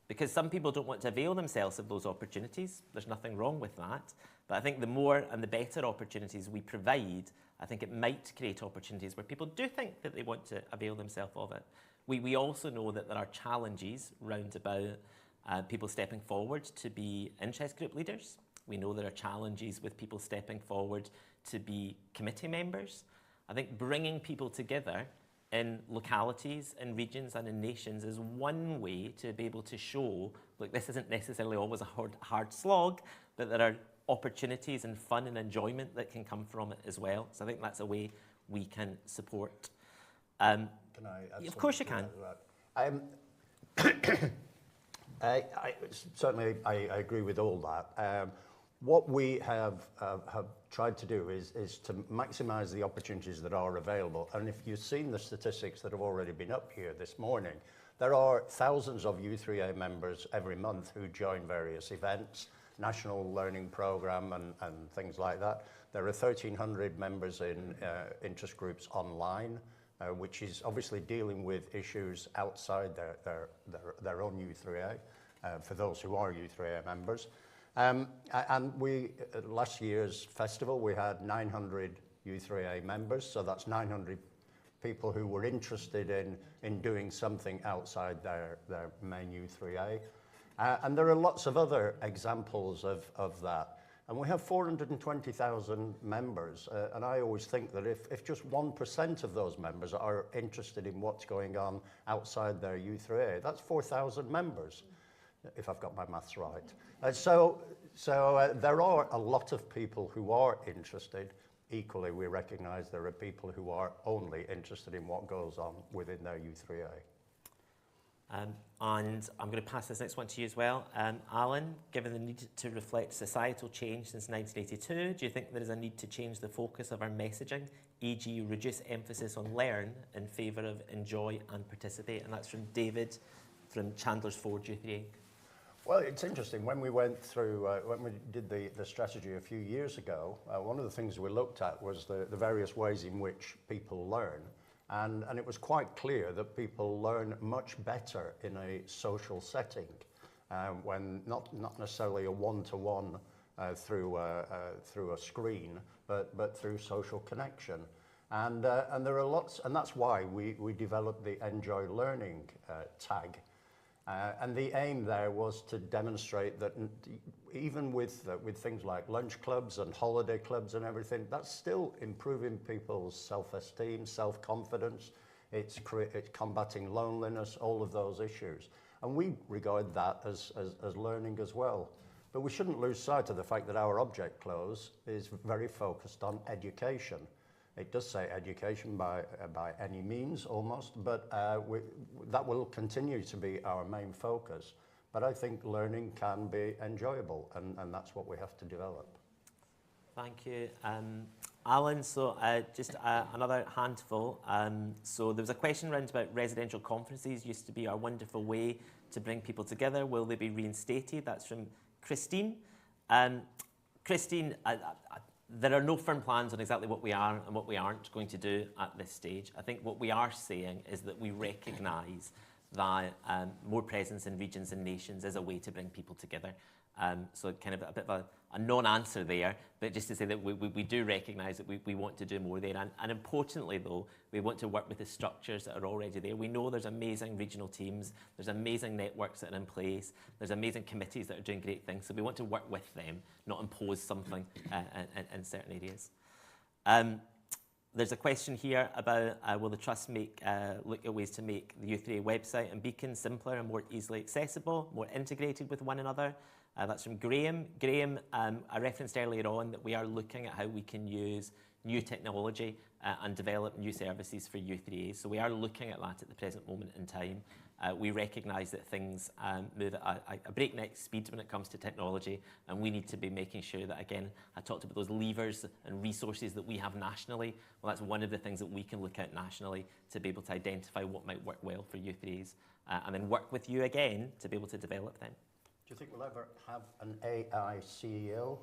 Because some people don't want to avail themselves of those opportunities. There's nothing wrong with that. But I think the more and the better opportunities we provide, I think it might create opportunities where people do think that they want to avail themselves of it. We also know that there are challenges round about people stepping forward to be interest group leaders. We know there are challenges with people stepping forward to be committee members. I think bringing people together in localities, in regions and in nations is one way to be able to show, look, this isn't necessarily always a hard slog, but there are opportunities and fun and enjoyment that can come from it as well. So I think that's a way we can support. Can I add of course you can. Certainly I agree with all that. What we have tried to do is to maximise the opportunities that are available. And if you've seen the statistics that have already been up here this morning, there are thousands of u3a members every month who join various events, national learning programme and things like that. There are 1,300 members in interest groups online, which is obviously dealing with issues outside their own u3a, for those who are u3a members. And we, at last year's festival, we had 900 u3a members, so that's 900 people who were interested in doing something outside their main u3a. And there are lots of other examples of that. And we have 420,000 members, and I always think that if just 1% of those members are interested in what's going on outside their u3a, that's 4,000 members, if I've got my maths right. So there are a lot of people who are interested. Equally, we recognise there are people who are only interested in what goes on within their u3a. And I'm going to pass this next one to you as well. Alan, given the need to reflect societal change since 1982, do you think there is a need to change the focus of our messaging, e.g. reduce emphasis on learn in favour of enjoy and participate? And that's from David from Chandler's Ford U3A. Well, it's interesting. When we went through, when we did the strategy a few years ago, one of the things we looked at was the various ways in which people learn. And it was quite clear that people learn much better in a social setting, when not necessarily a one-to-one through a screen, but through social connection. And there are lots, and that's why we developed the Enjoy Learning tag. And the aim there was to demonstrate that even with things like lunch clubs and holiday clubs and everything, that's still improving people's self-esteem, self-confidence. It's combating loneliness, all of those issues. And we regard that as learning as well. But we shouldn't lose sight of the fact that our object clause is very focused on education. It does say education by any means, almost, but that will continue to be our main focus. But I think learning can be enjoyable, and that's what we have to develop. Thank you. Alan, so just another handful. So there was a question around about residential conferences, used to be our wonderful way to bring people together. Will they be reinstated? That's from Christine. Christine, there are no firm plans on exactly what we are and what we aren't going to do at this stage. I think what we are saying is that we recognise that more presence in regions and nations is a way to bring people together. So kind of a bit of a non-answer there, but just to say that we do recognise that we want to do more there. And importantly, though, we want to work with the structures that are already there. We know there's amazing regional teams, there's amazing networks that are in place, there's amazing committees that are doing great things. So we want to work with them, not impose something in certain areas. There's a question here about will the Trust look at ways to make the u3a website and beacon simpler and more easily accessible, more integrated with one another? That's from Graham. Graham, I referenced earlier on that we are looking at how we can use new technology and develop new services for u3a. So we are looking at that at the present moment in time. We recognise that things move at a breakneck speed when it comes to technology, and we need to be making sure that, again, I talked about those levers and resources that we have nationally. Well, that's one of the things that we can look at nationally to be able to identify what might work well for u3as, and then work with you again to be able to develop them. Do you think we'll ever have an AI CEO?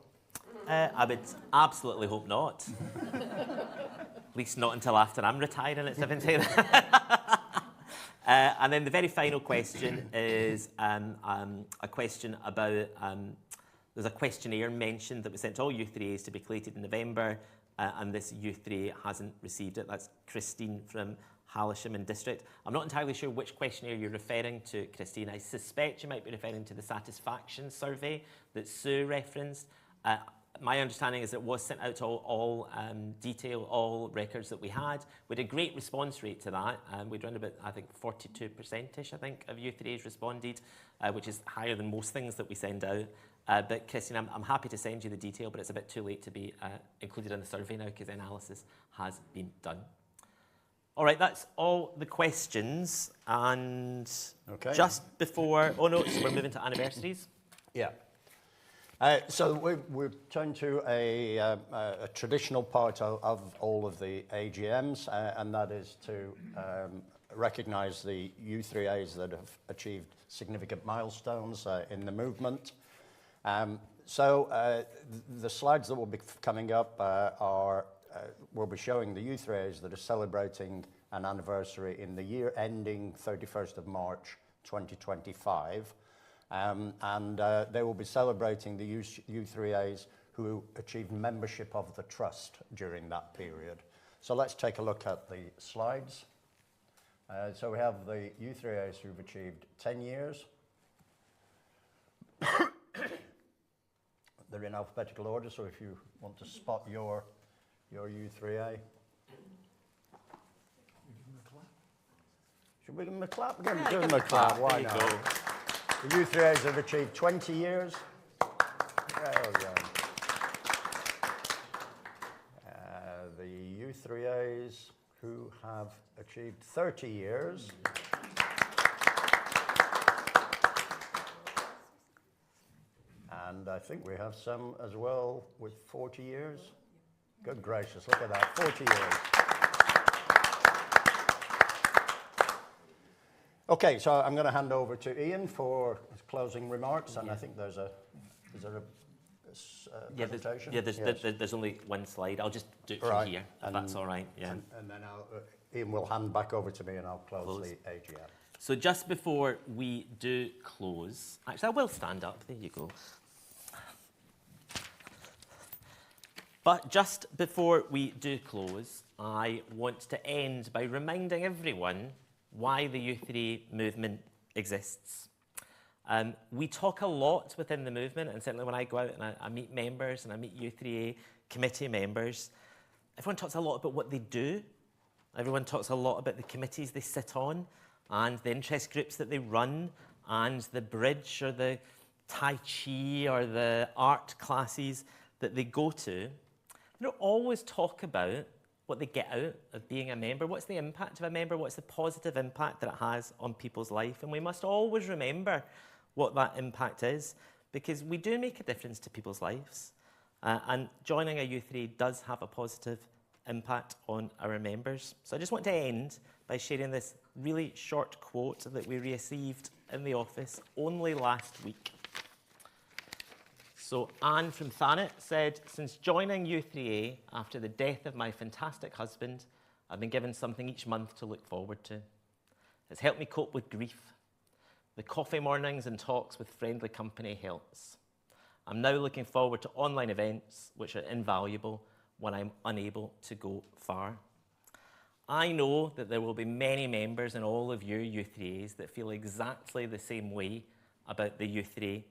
I would absolutely hope not. At least not until after I'm retiring at 70. And then the very final question is a question about, there's a questionnaire mentioned that was sent to all u3as to be collated in November, and this u3a hasn't received it. That's Christine from Hailsham and District. I'm not entirely sure which questionnaire you're referring to, Christine. I suspect you might be referring to the satisfaction survey that Sue referenced. My understanding is it was sent out to all all records that we had. We had a great response rate to that. We'd run about, I think, 42%-ish, I think, of u3as responded, which is higher than most things that we send out. But Christine, I'm happy to send you the detail, but it's a bit too late to be included in the survey now because the analysis has been done. All right, that's all the questions. And just before, oh no, so we're moving to anniversaries. Yeah. So we've turned to a traditional part of all of the AGMs, and that is to recognise the u3as that have achieved significant milestones in the movement. So the slides that will be coming up will be showing the u3as that are celebrating an anniversary in the year ending 31st of March 2025. And they will be celebrating the u3as who achieved membership of the trust during that period. So let's take a look at the slides. So we have the u3as who've achieved 10 years. They're in alphabetical order, so if you want to spot your u3a. Should we give them a clap? Give them a clap, why not? The u3as have achieved 20 years. Well done. The u3as who have achieved 30 years. And I think we have some as well with 40 years. Good gracious, look at that, 40 years. Okay, so I'm going to hand over to Ian for his closing remarks, and I think is there a presentation? There's only one slide. I'll just do it from here, if that's all right. Yeah. And then Ian will hand back over to me and I'll close the AGM. So just before we do close, actually I will stand up, there you go. But just before we do close, I want to end by reminding everyone why the u3a movement exists. We talk a lot within the movement, and certainly when I go out and I meet members and I meet u3a committee members, everyone talks a lot about what they do. Everyone talks a lot about the committees they sit on and the interest groups that they run and the bridge or the Tai Chi or the art classes that they go to. They don't always talk about what they get out of being a member. What's the impact of a member? What's the positive impact that it has on people's life? And we must always remember what that impact is, because we do make a difference to people's lives. And joining a u3a does have a positive impact on our members. So I just want to end by sharing this really short quote that we received in the office only last week. So Anne from Thanet said, "Since joining u3a after the death of my fantastic husband, I've been given something each month to look forward to. It's helped me cope with grief. The coffee mornings and talks with friendly company helps. I'm now looking forward to online events, which are invaluable when I'm unable to go far. I know that there will be many members in all of your u3as that feel exactly the same way about the u3a.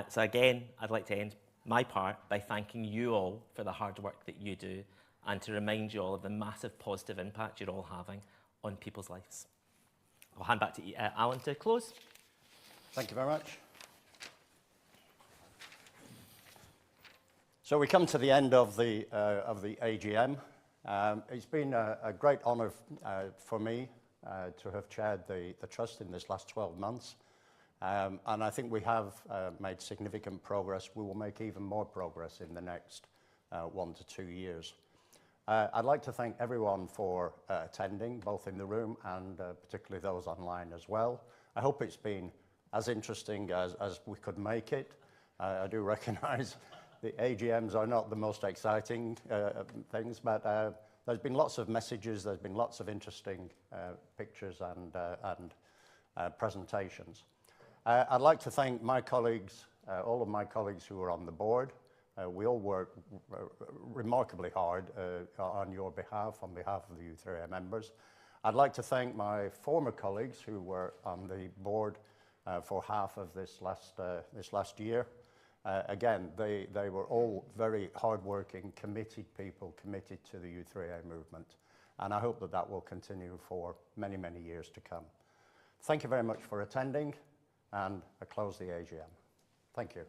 So again, I'd like to end my part by thanking you all for the hard work that you do and to remind you all of the massive positive impact you're all having on people's lives." I'll hand back to Alan to close. Thank you very much. So we come to the end of the AGM. It's been a great honour for me to have chaired the Trust in this last 12 months. And I think we have made significant progress. We will make even more progress in the next 1 to 2 years. I'd like to thank everyone for attending, both in the room and particularly those online as well. I hope it's been as interesting as we could make it. I do recognise the AGMs are not the most exciting things, but There's been lots of messages, there's been lots of interesting pictures and presentations. I'd like to thank my colleagues, all of my colleagues who are on the board. We all work remarkably hard on your behalf, on behalf of the u3a members. I'd like to thank my former colleagues who were on the board for half of this last year. Again, they were all very hard-working, committed people, committed to the u3a movement. And I hope that that will continue for many, many years to come. Thank you very much for attending, and I close the AGM. Thank you.